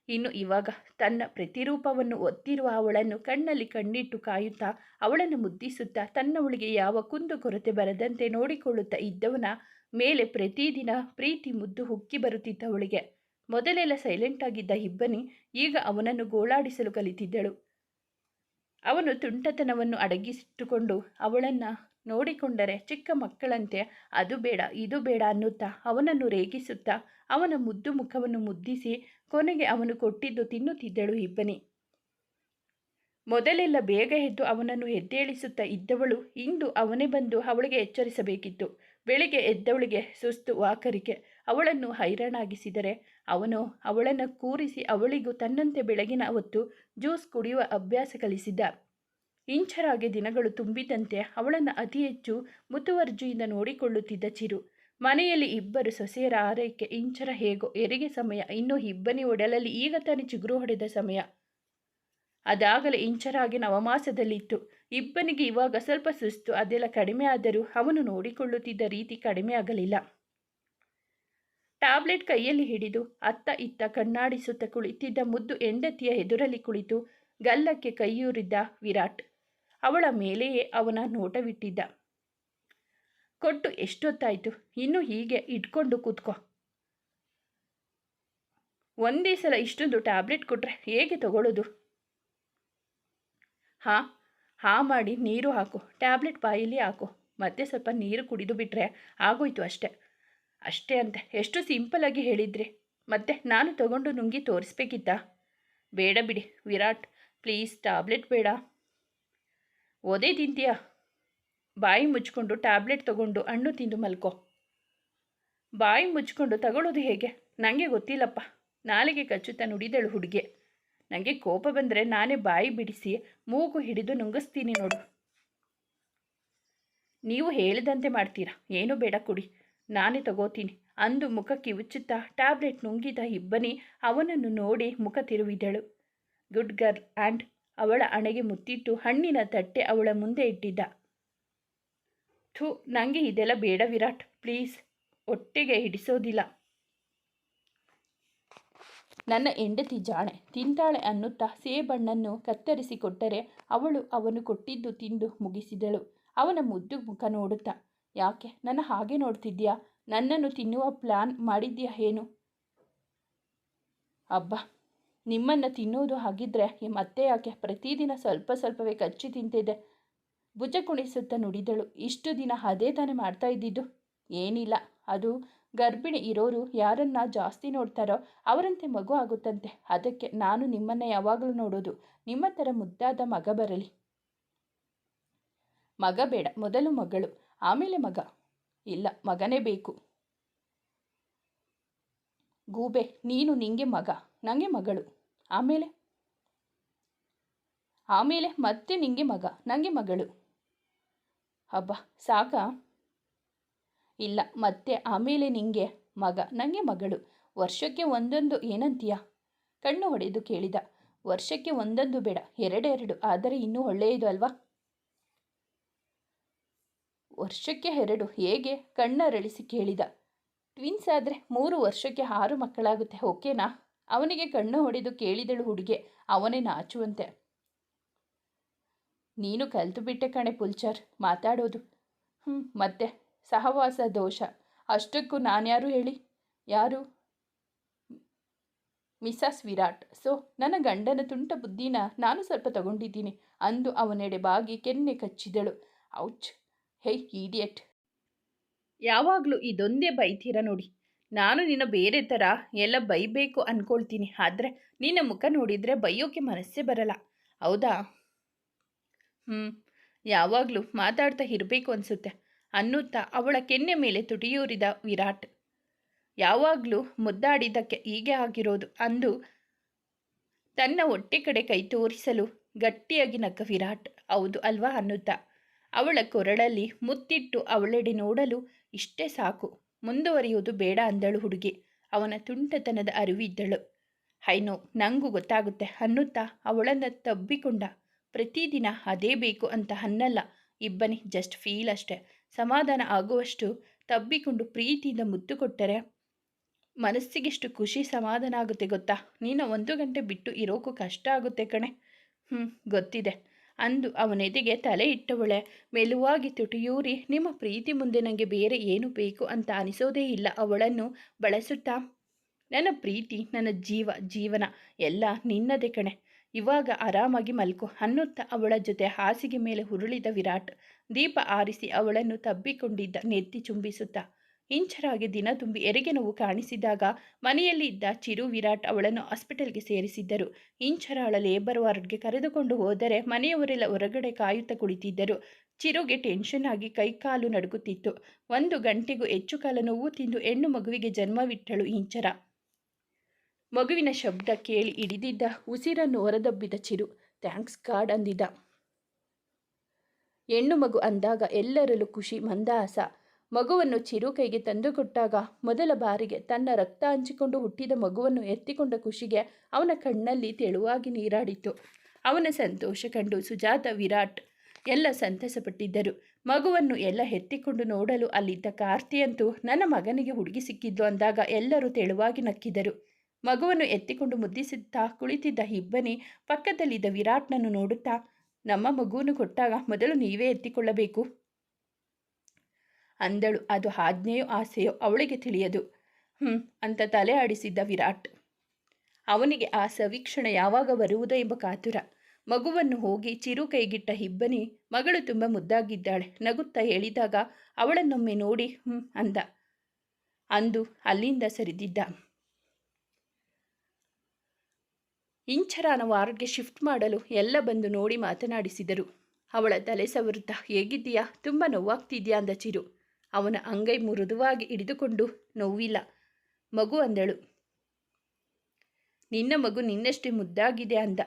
ಇನ್ನು ಇವಾಗ ತನ್ನ ಪ್ರತಿರೂಪವನ್ನು ಒತ್ತಿರುವ ಅವಳನ್ನು ಕಣ್ಣಲ್ಲಿ ಕಣ್ಣಿಟ್ಟು ಕಾಯುತ್ತಾ ಅವಳನ್ನು ಮುದ್ದಿಸುತ್ತಾ ತನ್ನವಳಿಗೆ ಯಾವ ಕುಂದು ಕೊರತೆ ಬರದಂತೆ ನೋಡಿಕೊಳ್ಳುತ್ತಾ ಇದ್ದವನ ಮೇಲೆ ಪ್ರತಿದಿನ ಪ್ರೀತಿ ಮುದ್ದು ಹುಕ್ಕಿ ಬರುತ್ತಿದ್ದ ಅವಳಿಗೆ. ಮೊದಲೆಲ್ಲ ಸೈಲೆಂಟ್ ಆಗಿದ್ದ ಇಬ್ಬನಿ ಈಗ ಅವನನ್ನು ಗೋಳಾಡಿಸಲು ಕಲಿತಿದ್ದಳು. ಅವನು ತುಂಟತನವನ್ನು ಅಡಗಿಸಿಟ್ಟುಕೊಂಡು ಅವಳನ್ನು ನೋಡಿಕೊಂಡರೆ ಚಿಕ್ಕ ಮಕ್ಕಳಂತೆ ಅದು ಬೇಡ ಇದು ಬೇಡ ಅನ್ನುತ್ತಾ ಅವನನ್ನು ರೇಗಿಸುತ್ತಾ ಅವನ ಮುದ್ದು ಮುಖವನ್ನು ಮುದ್ದಿಸಿ ಕೊನೆಗೆ ಅವನು ಕೊಟ್ಟಿದ್ದು ತಿನ್ನುತ್ತಿದ್ದಳು ಇಬ್ಬನಿ. ಮೊದಲೆಲ್ಲ ಬೇಗ ಎದ್ದು ಅವನನ್ನು ಎದ್ದೇಳಿಸುತ್ತಾ ಇದ್ದವಳು ಇಂದು ಅವನೇ ಬಂದು ಅವಳಿಗೆ ಎಚ್ಚರಿಸಬೇಕಿತ್ತು. ಬೆಳಿಗ್ಗೆ ಎದ್ದವಳಿಗೆ ಸುಸ್ತು ವಾಕರಿಕೆ ಅವಳನ್ನು ಹೈರಾಣಾಗಿಸಿದರೆ ಅವನು ಅವಳನ್ನು ಕೂರಿಸಿ ಅವಳಿಗೂ ತನ್ನಂತೆ ಬೆಳಗಿನ ಹೊತ್ತು ಜ್ಯೂಸ್ ಕುಡಿಯುವ ಅಭ್ಯಾಸ ಕಲಿಸಿದ್ದ. ಇಂಚರಾಗಿ ದಿನಗಳು ತುಂಬಿದಂತೆ ಅವಳನ್ನು ಅತಿ ಹೆಚ್ಚು ಮುತುವರ್ಜಿಯಿಂದ ನೋಡಿಕೊಳ್ಳುತ್ತಿದ್ದ ಚಿರು. ಮನೆಯಲ್ಲಿ ಇಬ್ಬರು ಸೊಸೆಯರ ಆರೈಕೆ ಇಂಚರ ಹೇಗೋ ಹೆರಿಗೆ ಸಮಯ ಇನ್ನು ಇಬ್ಬನಿ ಒಡಲಲ್ಲಿ ಈಗ ತಾನೇ ಚಿಗುರು ಹೊಡೆದ ಸಮಯ. ಅದಾಗಲೇ ಇಂಚರಾಗಿ ನವಮಾಸದಲ್ಲಿತ್ತು. ಇಬ್ಬನಿಗೆ ಇವಾಗ ಸ್ವಲ್ಪ ಸುಸ್ತು ಅದೆಲ್ಲ ಕಡಿಮೆ ಆದರೂ ಅವನು ನೋಡಿಕೊಳ್ಳುತ್ತಿದ್ದ ರೀತಿ ಕಡಿಮೆ ಆಗಲಿಲ್ಲ. ಟ್ಯಾಬ್ಲೆಟ್ ಕೈಯಲ್ಲಿ ಹಿಡಿದು ಅತ್ತ ಇತ್ತ ಕಣ್ಣಾಡಿಸುತ್ತಾ ಕುಳಿತಿದ್ದ ಮುದ್ದು ಹೆಂಡತಿಯ ಎದುರಲ್ಲಿ ಕುಳಿತು ಗಲ್ಲಕ್ಕೆ ಕೈಯೂರಿದ್ದ ವಿರಾಟ್ ಅವಳ ಮೇಲೆಯೇ ಅವನ ನೋಟವಿಟ್ಟಿದ್ದ. ಕೊಟ್ಟು ಎಷ್ಟೊತ್ತಾಯಿತು, ಇನ್ನು ಹೀಗೆ ಇಟ್ಕೊಂಡು ಕೂತ್ಕೋ. ಒಂದೇ ಸಲ ಇಷ್ಟೊಂದು ಟ್ಯಾಬ್ಲೆಟ್ ಕೊಟ್ಟರೆ ಹೇಗೆ ತಗೊಳ್ಳೋದು? ಹಾ ಮಾಡಿ ನೀರು ಹಾಕು, ಟ್ಯಾಬ್ಲೆಟ್ ಬಾಯಲ್ಲಿ ಹಾಕು, ಮತ್ತೆ ಸ್ವಲ್ಪ ನೀರು ಕುಡಿದು ಬಿಟ್ಟರೆ ಆಗೋಯ್ತು ಅಷ್ಟೇ ಅಂತೆ. ಎಷ್ಟು ಸಿಂಪಲ್ಲಾಗಿ ಹೇಳಿದ್ರಿ. ಮತ್ತೆ ನಾನು ತಗೊಂಡು ನುಂಗಿ ತೋರಿಸ್ಬೇಕಿತ್ತಾ? ಬೇಡ ಬಿಡಿ ವಿರಾಟ್, ಪ್ಲೀಸ್ ಟ್ಯಾಬ್ಲೆಟ್ ಬೇಡ. ಓದೇ ತಿಂತೀಯಾ? ಬಾಯಿ ಮುಚ್ಕೊಂಡು ಟ್ಯಾಬ್ಲೆಟ್ ತಗೊಂಡು ಹಣ್ಣು ತಿಂದು ಮಲ್ಕೋ. ಬಾಯಿ ಮುಚ್ಕೊಂಡು ತಗೊಳ್ಳೋದು ಹೇಗೆ ನನಗೆ ಗೊತ್ತಿಲ್ಲಪ್ಪ. ನಾಲಿಗೆ ಕಚ್ಚುತ್ತಾ ನುಡಿದಳು ಹುಡುಗಿ. ನನಗೆ ಕೋಪ ಬಂದರೆ ನಾನೇ ಬಾಯಿ ಬಿಡಿಸಿ ಮೂಗು ಹಿಡಿದು ನುಂಗಿಸ್ತೀನಿ ನೋಡು. ನೀವು ಹೇಳಿದಂತೆ ಮಾಡ್ತೀರಾ? ಏನೂ ಬೇಡ ಕೊಡಿ, ನಾನೇ ತಗೋತೀನಿ ಅಂದು ಮುಖ ಕಿವುಚುತ್ತಾ ಟ್ಯಾಬ್ಲೆಟ್ ನುಂಗಿದ ಇಬ್ಬನಿ ಅವನನ್ನು ನೋಡಿ ಮುಖ ತಿರುವಿದಳು. ಗುಡ್ ಗರ್ಲ್ ಆ್ಯಂಡ್ ಅವಳ ಹಣೆಗೆ ಮುತ್ತಿಟ್ಟು ಹಣ್ಣಿನ ತಟ್ಟೆ ಅವಳ ಮುಂದೆ ಇಟ್ಟಿದ್ದ. ನನಗೆ ಇದೆಲ್ಲ ಬೇಡ ವಿರಾಟ್, ಪ್ಲೀಸ್. ಹೊಟ್ಟೆಗೆ ಹಿಡಿಸೋದಿಲ್ಲ. ನನ್ನ ಹೆಂಡತಿ ಜಾಣೆ, ತಿಂತಾಳೆ ಅನ್ನುತ್ತಾ ಸೇಬಣ್ಣನ್ನು ಕತ್ತರಿಸಿ ಕೊಟ್ಟರೆ ಅವನು ಕೊಟ್ಟಿದ್ದು ತಿಂದು ಮುಗಿಸಿದಳು. ಅವನ ಮುದ್ದು ಮುಖ ನೋಡುತ್ತಾ, ಯಾಕೆ ನನ್ನ ಹಾಗೆ ನೋಡ್ತಿದ್ಯಾ? ನನ್ನನ್ನು ತಿನ್ನುವ ಪ್ಲ್ಯಾನ್ ಮಾಡಿದ್ಯಾ ಏನು? ಅಬ್ಬಾ, ನಿಮ್ಮನ್ನು ತಿನ್ನೋದು ಹಾಗಿದ್ರೆ ಮತ್ತೆ ಯಾಕೆ ಪ್ರತಿದಿನ ಸ್ವಲ್ಪ ಸ್ವಲ್ಪವೇ ಕಚ್ಚಿ ತಿಂತಿದ್ದೆ? ಭುಜ ಕುಣಿಸುತ್ತಾ ನುಡಿದಳು. ಇಷ್ಟು ದಿನ ಅದೇ ತಾನೇ ಮಾಡ್ತಾ ಇದ್ದಿದ್ದು? ಏನಿಲ್ಲ, ಅದು ಗರ್ಭಿಣಿ ಇರೋರು ಯಾರನ್ನ ಜಾಸ್ತಿ ನೋಡ್ತಾರೋ ಅವರಂತೆ ಮಗು ಆಗುತ್ತಂತೆ. ಅದಕ್ಕೆ ನಾನು ನಿಮ್ಮನ್ನು ಯಾವಾಗಲೂ ನೋಡೋದು. ನಿಮ್ಮ ಥರ ಮುದ್ದಾದ ಮಗ ಬರಲಿ. ಮಗ ಬೇಡ, ಮೊದಲು ಮಗಳು, ಆಮೇಲೆ ಮಗ. ಇಲ್ಲ, ಮಗನೇ ಬೇಕು. ಗೂಬೆ, ನೀನು ನಿಂಗೆ ಮಗ, ನನಗೆ ಮಗಳು, ಆಮೇಲೆ ಮತ್ತೆ ನಿಂಗೆ ಮಗ, ನನಗೆ ಮಗಳು. ಹಬ್ಬ, ಸಾಕಾ? ಇಲ್ಲ, ಮತ್ತೆ ಆಮೇಲೆ ನಿಂಗೆ ಮಗ, ನನಗೆ ಮಗಳು. ವರ್ಷಕ್ಕೆ ಒಂದೊಂದು ಏನಂತೀಯ? ಕಣ್ಣು ಹೊಡೆದು ಕೇಳಿದ. ವರ್ಷಕ್ಕೆ ಒಂದೊಂದು ಬೇಡ, ಎರಡೆರಡು ಆದರೆ ಇನ್ನೂ ಒಳ್ಳೆಯದು ಅಲ್ವಾ? ವರ್ಷಕ್ಕೆ 2 ಹೇಗೆ? ಕಣ್ಣರಳಿಸಿ ಕೇಳಿದ. ಟ್ವಿನ್ಸ್ ಆದರೆ 3 ವರ್ಷಕ್ಕೆ 6 ಮಕ್ಕಳಾಗುತ್ತೆ, ಓಕೆನಾ? ಅವನಿಗೆ ಕಣ್ಣು ಹೊಡೆದು ಕೇಳಿದಳು ಹುಡುಗಿ ಅವನೇ ನಾಚುವಂತೆ. ನೀನು ಕಲಿತು ಬಿಟ್ಟೆ ಕಣೆ ಪುಲ್ಚರ್ ಮಾತಾಡೋದು. ಮತ್ತೆ ಸಹವಾಸ ದೋಷ. ಅಷ್ಟಕ್ಕೂ ನಾನ್ಯಾರು ಹೇಳಿ? ಯಾರು? ಮಿಸಸ್ ವಿರಾಟ್. ಸೊ ನನ್ನ ಗಂಡನ ತುಂಟ ಬುದ್ಧಿನ ನಾನು ಸ್ವಲ್ಪ ತಗೊಂಡಿದ್ದೀನಿ ಅಂದು ಅವನೆಡೆ ಬಾಗಿ ಕೆನ್ನೆ ಕಚ್ಚಿದಳು. ಔಚ್! ಹೇ ಈಡಿಯಟ್! ಯಾವಾಗಲೂ ಇದೊಂದೇ ಬೈತೀರ ನೋಡಿ. ನಾನು ನಿನ್ನ ಬೇರೆ ಥರ ಎಲ್ಲ ಬೈಬೇಕು ಅಂದ್ಕೊಳ್ತೀನಿ, ಆದರೆ ನಿನ್ನ ಮುಖ ನೋಡಿದರೆ ಬೈಯೋಕೆ ಮನಸ್ಸೇ ಬರಲ್ಲ. ಹೌದಾ? ಯಾವಾಗಲೂ ಮಾತಾಡ್ತಾ ಇರಬೇಕು ಅನಿಸುತ್ತೆ ಅನ್ನುತ್ತಾ ಅವಳ ಕೆನ್ನೆ ಮೇಲೆ ತುಟಿಯೂರಿದ ವಿರಾಟ್. ಯಾವಾಗಲೂ ಮುದ್ದಾಡಿದ್ದಕ್ಕೆ ಹೀಗೆ ಆಗಿರೋದು ಅಂದು ತನ್ನ ಹೊಟ್ಟೆ ಕಡೆ ಕೈ ತೋರಿಸಲು ಗಟ್ಟಿಯಾಗಿ ನಕ್ಕ ವಿರಾಟ್. ಹೌದು ಅಲ್ವಾ ಅನ್ನುತ್ತಾ ಅವಳ ಕೊರಳಲ್ಲಿ ಮುತ್ತಿಟ್ಟು ಅವಳೆಡೆ ನೋಡಲು ಇಷ್ಟೇ ಸಾಕು, ಮುಂದುವರಿಯುವುದು ಬೇಡ ಅಂದಳು ಹುಡುಗಿ. ಅವನ ತುಂಟತನದ ಅರಿವಿದ್ದಳು. ಹೈನೋ, ನಂಗೂ ಗೊತ್ತಾಗುತ್ತೆ ಅನ್ನುತ್ತಾ ಅವಳನ್ನು ತಬ್ಬಿಕೊಂಡ. ಪ್ರತಿದಿನ ಅದೇ ಬೇಕು ಅಂತ ಅನ್ನಲ್ಲ, ಇಬ್ಬನಿ ಜಸ್ಟ್ ಫೀಲ್ ಅಷ್ಟೆ. ಸಮಾಧಾನ ಆಗುವಷ್ಟು ತಬ್ಬಿಕೊಂಡು ಪ್ರೀತಿಯಿಂದ ಮುತ್ತು ಕೊಟ್ಟರೆ ಮನಸ್ಸಿಗೆಷ್ಟು ಖುಷಿ ಸಮಾಧಾನ ಆಗುತ್ತೆ ಗೊತ್ತಾ? ನೀನು 1 ಗಂಟೆ ಬಿಟ್ಟು ಇರೋಕ್ಕೂ ಕಷ್ಟ ಆಗುತ್ತೆ ಕಣೆ. ಗೊತ್ತಿದೆ ಅಂದು ಅವನೆದೆಗೆ ತಲೆ ಇಟ್ಟವಳೆ ಮೆಲುವಾಗಿ ತುಟಿಯೂರಿ, ನಿಮ್ಮ ಪ್ರೀತಿ ಮುಂದೆ ನನಗೆ ಬೇರೆ ಏನು ಬೇಕು ಅಂತ ಅನಿಸೋದೇ ಇಲ್ಲ ಅವಳನ್ನು ಬಳಸುತ್ತಾ. ನನ್ನ ಪ್ರೀತಿ, ನನ್ನ ಜೀವನ ಎಲ್ಲ ನಿನ್ನದೇ ಕಣೆ. ಇವಾಗ ಆರಾಮಾಗಿ ಮಲ್ಕೊ ಅನ್ನುತ್ತಾ ಅವಳ ಜೊತೆ ಹಾಸಿಗೆ ಮೇಲೆ ಹುರುಳಿದ ವಿರಾಟ್ ದೀಪ ಆರಿಸಿ ಅವಳನ್ನು ತಬ್ಬಿಕೊಂಡಿದ್ದ ನೆತ್ತಿ ಚುಂಬಿಸುತ್ತಾ. ಇಂಚರಾಗಿ ದಿನ ತುಂಬಿ ಹೆರಿಗೆ ನೋವು ಕಾಣಿಸಿದಾಗ ಮನೆಯಲ್ಲಿ ಇದ್ದ ಚಿರು ವಿರಾಟ್ ಅವಳನ್ನು ಹಾಸ್ಪಿಟಲ್ಗೆ ಸೇರಿಸಿದ್ದರು. ಇಂಚರಾಳ ಲೇಬರ್ ವಾರ್ಡ್ಗೆ ಕರೆದುಕೊಂಡು ಹೋದರೆ ಮನೆಯವರೆಲ್ಲ ಹೊರಗಡೆ ಕಾಯುತ್ತಾ ಕುಳಿತಿದ್ದರು. ಚಿರುಗೆ ಟೆನ್ಷನ್ ಆಗಿ ಕೈಕಾಲು ನಡುಗುತ್ತಿತ್ತು. 1 ಗಂಟೆಗೂ ಹೆಚ್ಚು ಕಾಲ ನೋವು ತಿಂದು ಹೆಣ್ಣು ಮಗುವಿಗೆ ಜನ್ಮವಿಟ್ಟಳು ಇಂಚರ. ಮಗುವಿನ ಶಬ್ದ ಕೇಳಿ ಹಿಡಿದಿದ್ದ ಉಸಿರನ್ನು ಹೊರದಬ್ಬಿದ ಚಿರು ಥ್ಯಾಂಕ್ಸ್ ಗಾಡ್ ಅಂದಿದ್ದ. ಹೆಣ್ಣು ಮಗು ಅಂದಾಗ ಎಲ್ಲರಲ್ಲೂ ಖುಷಿ, ಮಂದಹಾಸ. ಮಗುವನ್ನು ಚಿರು ಕೈಗೆ ತಂದುಕೊಟ್ಟಾಗ ಮೊದಲ ಬಾರಿಗೆ ತನ್ನ ರಕ್ತ ಹಂಚಿಕೊಂಡು ಹುಟ್ಟಿದ ಮಗುವನ್ನು ಎತ್ತಿಕೊಂಡ ಖುಷಿಗೆ ಅವನ ಕಣ್ಣಲ್ಲಿ ತೆಳುವಾಗಿ ನೀರಾಡಿತ್ತು. ಅವನ ಸಂತೋಷ ಕಂಡು ಸುಜಾತ, ವಿರಾಟ್ ಎಲ್ಲ ಸಂತಸಪಟ್ಟಿದ್ದರು. ಮಗುವನ್ನು ಎಲ್ಲ ಎತ್ತಿಕೊಂಡು ನೋಡಲು ಅಲ್ಲಿದ್ದ ಕಾರ್ತಿಯಂತೂ ನನ್ನ ಮಗನಿಗೆ ಹುಡುಗಿ ಸಿಕ್ಕಿದ್ಲು ಅಂದಾಗ ಎಲ್ಲರೂ ತೆಳುವಾಗಿ ನಕ್ಕಿದರು. ಮಗುವನ್ನು ಎತ್ತಿಕೊಂಡು ಮುದ್ದಿಸುತ್ತಾ ಕುಳಿತಿದ್ದ ಇಬ್ಬನಿ ಪಕ್ಕದಲ್ಲಿದ್ದ ವಿರಾಟ್ನನ್ನು ನೋಡುತ್ತಾ, ನಮ್ಮ ಮಗುವನ್ನು ಕೊಟ್ಟಾಗ ಮೊದಲು ನೀವೇ ಎತ್ತಿಕೊಳ್ಳಬೇಕು ಅಂದಳು. ಅದು ಆಜ್ಞೆಯೋ ಆಸೆಯೋ ಅವಳಿಗೆ ತಿಳಿಯದು. ಅಂತ ತಲೆ ಆಡಿಸಿದ್ದ ವಿರಾಟ್. ಅವನಿಗೆ ಆ ಸವೀಕ್ಷಣ ಯಾವಾಗ ಬರುವುದೋ ಎಂಬ ಕಾತುರ. ಮಗುವನ್ನು ಹೋಗಿ ಚಿರು ಕೈಗಿಟ್ಟ ಇಬ್ಬನಿ ಮಗಳು ತುಂಬ ಮುದ್ದಾಗಿದ್ದಾಳೆ. ನಗುತ್ತಾ ಹೇಳಿದಾಗ ಅವಳನ್ನೊಮ್ಮೆ ನೋಡಿ ಅಂದ. ಅಂದು ಅಲ್ಲಿಂದ ಸರಿದಿದ್ದ. ಇಂಚರಾನ ವಾರ್ಡ್ಗೆ ಶಿಫ್ಟ್ ಮಾಡಲು ಎಲ್ಲ ಬಂದು ನೋಡಿ ಮಾತನಾಡಿಸಿದರು. ಅವಳ ತಲೆ ಸವರುತ್ತಾ, ಹೇಗಿದ್ದೀಯಾ, ತುಂಬ ನೋವಾಗ್ತಿದ್ಯಾ ಅಂದ ಚಿರು. ಅವನ ಅಂಗೈ ಮೃದುವಾಗಿ ಹಿಡಿದುಕೊಂಡು, ನೋವಿಲ್ಲ ಮಗು ಅಂದಳು. ನಿನ್ನ ಮಗು ನಿನ್ನಷ್ಟೇ ಮುದ್ದಾಗಿದೆ ಅಂದ.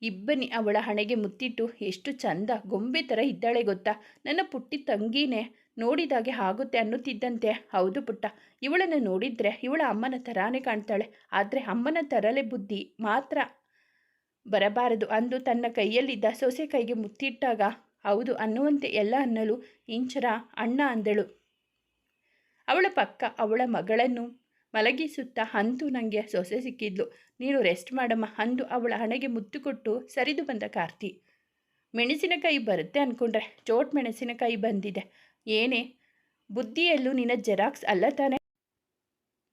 ಇಬ್ಬನಿ ಅವಳ ಹಣೆಗೆ ಮುತ್ತಿಟ್ಟು, ಎಷ್ಟು ಚಂದ, ಗೊಂಬೆ ಥರ ಇದ್ದಾಳೆ ಗೊತ್ತಾ, ನನ್ನ ಪುಟ್ಟಿ ತಂಗಿನೇ, ನೋಡಿದಾಗೆ ಆಗುತ್ತೆ ಅನ್ನುತ್ತಿದ್ದಂತೆ. ಹೌದು ಪುಟ್ಟ, ಇವಳನ್ನು ನೋಡಿದರೆ ಇವಳ ಅಮ್ಮನ ಥರಾನೇ ಕಾಣ್ತಾಳೆ, ಆದರೆ ಅಮ್ಮನ ತರಲೆ ಬುದ್ಧಿ ಮಾತ್ರ ಬರಬಾರದು ಅಂದು ತನ್ನ ಕೈಯಲ್ಲಿದ್ದ ಸೊಸೆ ಕೈಗೆ ಮುತ್ತಿಟ್ಟಾಗ ಹೌದು ಅನ್ನುವಂತೆ ಎಲ್ಲ ಅನ್ನಲು ಇಂಚರ ಅಣ್ಣ ಅಂದಳು. ಅವಳ ಪಕ್ಕ ಅವಳ ಮಗಳನ್ನು ಮಲಗಿಸುತ್ತಾ, ಅಂತೂ ನನಗೆ ಸೊಸೆ ಸಿಕ್ಕಿದ್ಲು, ನೀನು ರೆಸ್ಟ್ ಮಾಡಮ್ಮ ಅಂದು ಅವಳ ಹಣೆಗೆ ಮುತ್ತು ಕೊಟ್ಟು ಸರಿದು ಬಂದ ಕಾರ್ತಿ. ಮೆಣಸಿನಕಾಯಿ ಬರುತ್ತೆ ಅಂದ್ಕೊಂಡ್ರೆ ಚೋಟ್ ಮೆಣಸಿನಕಾಯಿ ಬಂದಿದೆ. ಏನೇ ಬುದ್ಧಿಯಲ್ಲೂ ನಿನ್ನ ಜೆರಾಕ್ಸ್ ಅಲ್ಲ ತಾನೆ?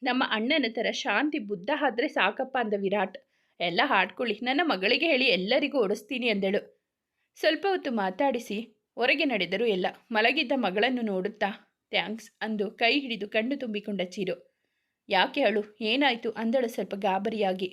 ನಮ್ಮ ಅಣ್ಣನ ಥರ ಶಾಂತಿ ಬುದ್ಧ ಆದ್ರೆ ಸಾಕಪ್ಪ ಅಂದ ವಿರಾಟ್. ಎಲ್ಲ ಹಾಡ್ಕೊಳ್ಳಿ, ನನ್ನ ಮಗಳಿಗೆ ಹೇಳಿ ಎಲ್ಲರಿಗೂ ಓಡಿಸ್ತೀನಿ ಅಂದಳು. ಸ್ವಲ್ಪ ಹೊತ್ತು ಮಾತಾಡಿಸಿ ಹೊರಗೆ ನಡೆದರು ಎಲ್ಲ. ಮಲಗಿದ್ದ ಮಗಳನ್ನು ನೋಡುತ್ತಾ ಥ್ಯಾಂಕ್ಸ್ ಅಂದು ಕೈ ಹಿಡಿದು ಕಣ್ಣು ತುಂಬಿಕೊಂಡ ಚಿರು. ಯಾಕೆ ಅಳು, ಏನಾಯಿತು ಅಂದಳು ಸ್ವಲ್ಪ ಗಾಬರಿಯಾಗಿ.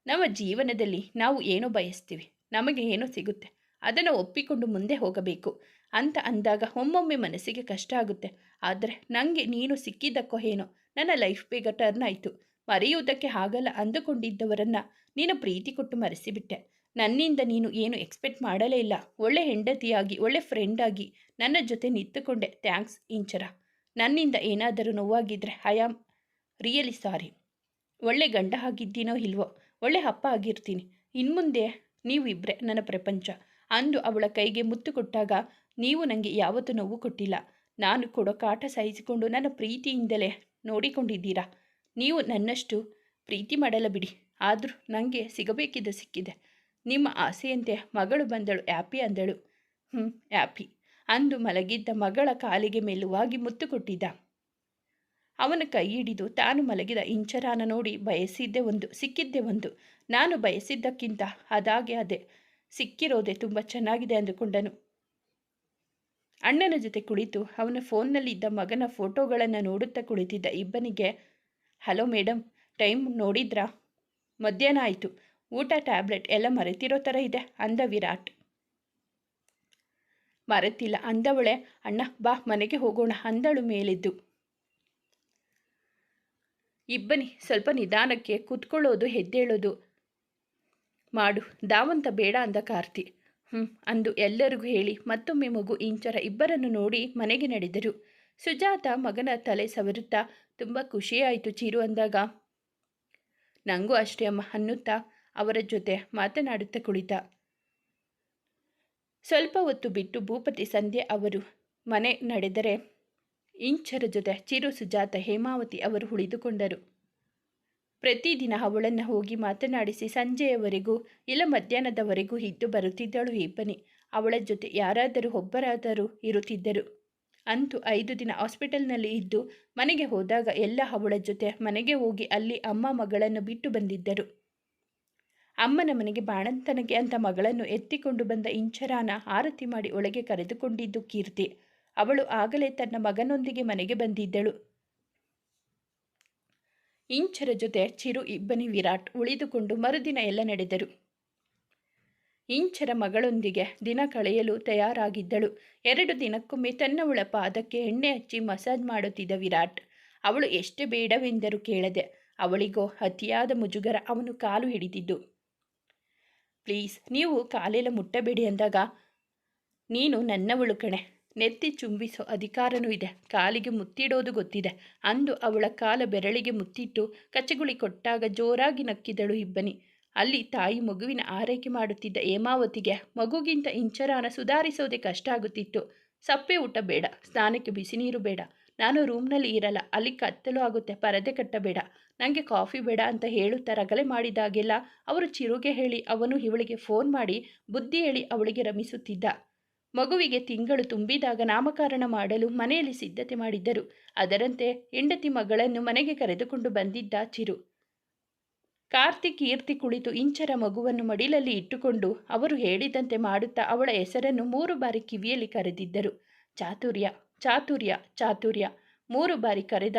ನಮ್ಮ ಜೀವನದಲ್ಲಿ ನಾವು ಏನೋ ಬಯಸ್ತೀವಿ, ನಮಗೆ ಏನೋ ಸಿಗುತ್ತೆ, ಅದನ್ನು ಒಪ್ಪಿಕೊಂಡು ಮುಂದೆ ಹೋಗಬೇಕು ಅಂತ ಅಂದಾಗ ಒಮ್ಮೊಮ್ಮೆ ಮನಸ್ಸಿಗೆ ಕಷ್ಟ ಆಗುತ್ತೆ. ಆದರೆ ನನಗೆ ನೀನು ಸಿಕ್ಕಿದ್ದಕ್ಕೋ ಏನೋ ನನ್ನ ಲೈಫ್ ಬೇಗ ಟರ್ನ್ ಆಯಿತು. ಮರೆಯುವುದಕ್ಕೆ ಆಗಲ್ಲ ಅಂದುಕೊಂಡಿದ್ದವರನ್ನು ನೀನು ಪ್ರೀತಿ ಕೊಟ್ಟು ಮರೆಸಿಬಿಟ್ಟೆ. ನನ್ನಿಂದ ನೀನು ಏನು ಎಕ್ಸ್ಪೆಕ್ಟ್ ಮಾಡಲೇ ಇಲ್ಲ. ಒಳ್ಳೆ ಹೆಂಡತಿಯಾಗಿ, ಒಳ್ಳೆ ಫ್ರೆಂಡಾಗಿ ನನ್ನ ಜೊತೆ ನಿಂತುಕೊಂಡೆ. ಥ್ಯಾಂಕ್ಸ್ ಇಂಚರ. ನನ್ನಿಂದ ಏನಾದರೂ ನೋವಾಗಿದ್ದರೆ ಐ ಆಮ್ ರಿಯಲಿ ಸಾರಿ. ಒಳ್ಳೆ ಗಂಡ ಆಗಿದ್ದೀನೋ ಇಲ್ವೋ, ಒಳ್ಳೆ ಅಪ್ಪ ಆಗಿರ್ತೀನಿ. ಇನ್ಮುಂದೆ ನೀವು ಇಬ್ಬರೇ ನನ್ನ ಪ್ರಪಂಚ ಅಂದು ಅವಳ ಕೈಗೆ ಮುತ್ತು ಕೊಟ್ಟಾಗ, ನೀವು ನನಗೆ ಯಾವತ್ತೂ ನೋವು ಕೊಟ್ಟಿಲ್ಲ. ನಾನು ಕೊಡೋ ಕಾಟ ಸಹಿಸಿಕೊಂಡು ನನ್ನ ಪ್ರೀತಿಯಿಂದಲೇ ನೋಡಿಕೊಂಡಿದ್ದೀರಾ. ನೀವು ನನ್ನಷ್ಟು ಪ್ರೀತಿ ಮಾಡಲ್ಲ ಬಿಡಿ, ಆದರೂ ನನಗೆ ಸಿಗಬೇಕಿದ್ದು ಸಿಕ್ಕಿದೆ. ನಿಮ್ಮ ಆಸೆಯಂತೆ ಮಗಳು ಬಂದಳು, ಹ್ಯಾಪಿ ಅಂದಳು. ಹ್ಯಾಪಿ ಅಂದು ಮಲಗಿದ್ದ ಮಗಳ ಕಾಲಿಗೆ ಮೆಲುವಾಗಿ ಮುತ್ತು ಕೊಟ್ಟಿದ್ದ. ಅವನ ಕೈ ಹಿಡಿದು ತಾನು ಮಲಗಿದ ಇಂಚರಾನ ನೋಡಿ ಬಯಸಿದ್ದೇ ಒಂದು, ಸಿಕ್ಕಿದ್ದೇ ಒಂದು. ನಾನು ಬಯಸಿದ್ದಕ್ಕಿಂತ ಅದಾಗೆ ಅದೇ ಸಿಕ್ಕಿರೋದೆ ತುಂಬ ಚೆನ್ನಾಗಿದೆ ಅಂದುಕೊಂಡನು. ಅಣ್ಣನ ಜೊತೆ ಕುಳಿತು ಅವನ ಫೋನ್ನಲ್ಲಿದ್ದ ಮಗನ ಫೋಟೋಗಳನ್ನು ನೋಡುತ್ತಾ ಕುಳಿತಿದ್ದ ಇಬ್ಬನಿಗೆ, ಹಲೋ ಮೇಡಮ್, ಟೈಮ್ ನೋಡಿದ್ರಾ? ಮಧ್ಯಾಹ್ನ ಆಯಿತು. ಊಟ, ಟ್ಯಾಬ್ಲೆಟ್ ಎಲ್ಲ ಮರೆತಿರೋ ಥರ ಇದೆ ಅಂದ ವಿರಾಟ್. ಮರೆತಿಲ್ಲ ಅಂದವಳೆ. ಅಣ್ಣ ಬಾ ಮನೆಗೆ ಹೋಗೋಣ ಅಂದಳು ಮೇಲೆದ್ದು. ಇಬ್ಬನಿ ಸ್ವಲ್ಪ ನಿಧಾನಕ್ಕೆ ಕೂತ್ಕೊಳ್ಳೋದು ಎದ್ದೇಳೋದು ಮಾಡು, ದಾವಂತ ಬೇಡ ಅಂದ ಕಾರ್ತಿ. ಅಂದು ಎಲ್ಲರಿಗೂ ಹೇಳಿ ಮತ್ತೊಮ್ಮೆ ಮಗು ಇಂಚರ ಇಬ್ಬರನ್ನು ನೋಡಿ ಮನೆಗೆ ನಡೆದರು. ಸುಜಾತ ಮಗನ ತಲೆ ಸವರುತ್ತಾ, ತುಂಬ ಖುಷಿಯಾಯಿತು ಚಿರು ಅಂದಾಗ, ನನಗೂ ಅಷ್ಟೇ ಅಮ್ಮ ಅನ್ನುತ್ತಾ ಅವರ ಜೊತೆ ಮಾತನಾಡುತ್ತಾ ಕುಳಿತ. ಸ್ವಲ್ಪ ಹೊತ್ತು ಬಿಟ್ಟು ಭೂಪತಿ ಸಂಧ್ಯೆ ಅವರು ಮನೆ ನಡೆದರೆ ಇಂಚರ ಜೊತೆ ಚಿರು, ಸುಜಾತ, ಹೇಮಾವತಿ ಅವರು ಉಳಿದುಕೊಂಡರು. ಪ್ರತಿದಿನ ಅವಳನ್ನು ಹೋಗಿ ಮಾತನಾಡಿಸಿ ಸಂಜೆಯವರೆಗೂ ಇಲ್ಲ ಮಧ್ಯಾಹ್ನದವರೆಗೂ ಇದ್ದು ಬರುತ್ತಿದ್ದಳು ಇಬ್ಬನಿ. ಅವಳ ಜೊತೆ ಯಾರಾದರೂ ಒಬ್ಬರಾದರೂ ಇರುತ್ತಿದ್ದರು. ಅಂತೂ 5 ದಿನ ಹಾಸ್ಪಿಟಲ್ನಲ್ಲಿ ಇದ್ದು ಮನೆಗೆ ಹೋದಾಗ ಎಲ್ಲ ಅವಳ ಜೊತೆ ಮನೆಗೆ ಹೋಗಿ ಅಲ್ಲಿ ಅಮ್ಮ ಮಗಳನ್ನು ಬಿಟ್ಟು ಬಂದಿದ್ದರು. ಅಮ್ಮನ ಮನೆಗೆ ಬಾಣಂತನಗೆ ಅಂತ ಮಗಳನ್ನು ಎತ್ತಿಕೊಂಡು ಬಂದ ಇಂಚರಾನ ಆರತಿ ಮಾಡಿ ಒಳಗೆ ಕರೆದುಕೊಂಡಿದ್ದು ಕೀರ್ತಿ. ಅವಳು ಆಗಲೇ ತನ್ನ ಮಗನೊಂದಿಗೆ ಮನೆಗೆ ಬಂದಿದ್ದಳು. ಇಂಚರ ಜೊತೆ ಚಿರು, ಇಬ್ಬನಿ, ವಿರಾಟ್ ಉಳಿದುಕೊಂಡು ಮರುದಿನ ಎಲ್ಲ ನಡೆದರು. ಇಂಚರ ಮಗಳೊಂದಿಗೆ ದಿನ ಕಳೆಯಲು ತಯಾರಾಗಿದ್ದಳು. 2 ದಿನಕ್ಕೊಮ್ಮೆ ತನ್ನವಳ ಪಾದಕ್ಕೆ ಎಣ್ಣೆ ಹಚ್ಚಿ ಮಸಾಜ್ ಮಾಡುತ್ತಿದ್ದ ವಿರಾಟ್. ಅವಳು ಎಷ್ಟೇ ಬೇಡವೆಂದರೂ ಕೇಳದೆ. ಅವಳಿಗೋ ಅತಿಯಾದ ಮುಜುಗರ ಅವನು ಕಾಲು ಹಿಡಿದಿದ್ದು. ಪ್ಲೀಸ್ ನೀವು ಕಾಲೆಲ್ಲ ಮುಟ್ಟಬೇಡಿ ಅಂದಾಗ, ನೀನು ನನ್ನವಳು ಕಣೆ, ನೆತ್ತಿ ಚುಂಬಿಸೋ ಅಧಿಕಾರನೂ ಇದೆ, ಕಾಲಿಗೆ ಮುತ್ತಿಡೋದು ಗೊತ್ತಿದೆ ಅಂದು ಅವಳ ಕಾಲ ಬೆರಳಿಗೆ ಮುತ್ತಿಟ್ಟು ಕಚಗುಳಿ ಕೊಟ್ಟಾಗ ಜೋರಾಗಿ ನಕ್ಕಿದಳು ಇಬ್ಬನಿ. ಅಲ್ಲಿ ತಾಯಿ ಮಗುವಿನ ಆರೈಕೆ ಮಾಡುತ್ತಿದ್ದ ಹೇಮಾವತಿಗೆ ಮಗುಗಿಂತ ಇಂಚರಾನ ಸುಧಾರಿಸೋದೇ ಕಷ್ಟ ಆಗುತ್ತಿತ್ತು. ಸಪ್ಪೆ ಊಟ ಬೇಡ, ಸ್ನಾನಕ್ಕೆ ಬಿಸಿ ನೀರು ಬೇಡ, ನಾನು ರೂಮ್ನಲ್ಲಿ ಇರಲ್ಲ, ಅಲ್ಲಿ ಕತ್ತಲು ಆಗುತ್ತೆ, ಪರದೆ ಕಟ್ಟಬೇಡ, ನನಗೆ ಕಾಫಿ ಬೇಡ ಅಂತ ಹೇಳುತ್ತಾ ರಗಲೆ ಮಾಡಿದಾಗೆಲ್ಲ ಅವರು ಚಿರುಗೆ ಹೇಳಿ ಅವನು ಇವಳಿಗೆ ಫೋನ್ ಮಾಡಿ ಬುದ್ಧಿ ಹೇಳಿ ಅವಳಿಗೆ ರಮಿಸುತ್ತಿದ್ದ. ಮಗುವಿಗೆ ತಿಂಗಳು ತುಂಬಿದಾಗ ನಾಮಕರಣ ಮಾಡಲು ಮನೆಯಲ್ಲಿ ಸಿದ್ಧತೆ ಮಾಡಿದ್ದರು. ಅದರಂತೆ ಹೆಂಡತಿ ಮಗಳನ್ನು ಮನೆಗೆ ಕರೆದುಕೊಂಡು ಬಂದಿದ್ದ ಚಿರು. ಕಾರ್ತಿಕ್, ಕೀರ್ತಿ ಕುಳಿತು ಇಂಚರ ಮಗುವನ್ನು ಮಡಿಲಲ್ಲಿ ಇಟ್ಟುಕೊಂಡು ಅವರು ಹೇಳಿದಂತೆ ಮಾಡುತ್ತಾ ಅವಳ ಹೆಸರನ್ನು 3 ಬಾರಿ ಕಿವಿಯಲ್ಲಿ ಕರೆದಿದ್ದರು. ಚಾತುರ್ಯ, ಚಾತುರ್ಯ, ಚಾತುರ್ಯ. 3 ಬಾರಿ ಕರೆದ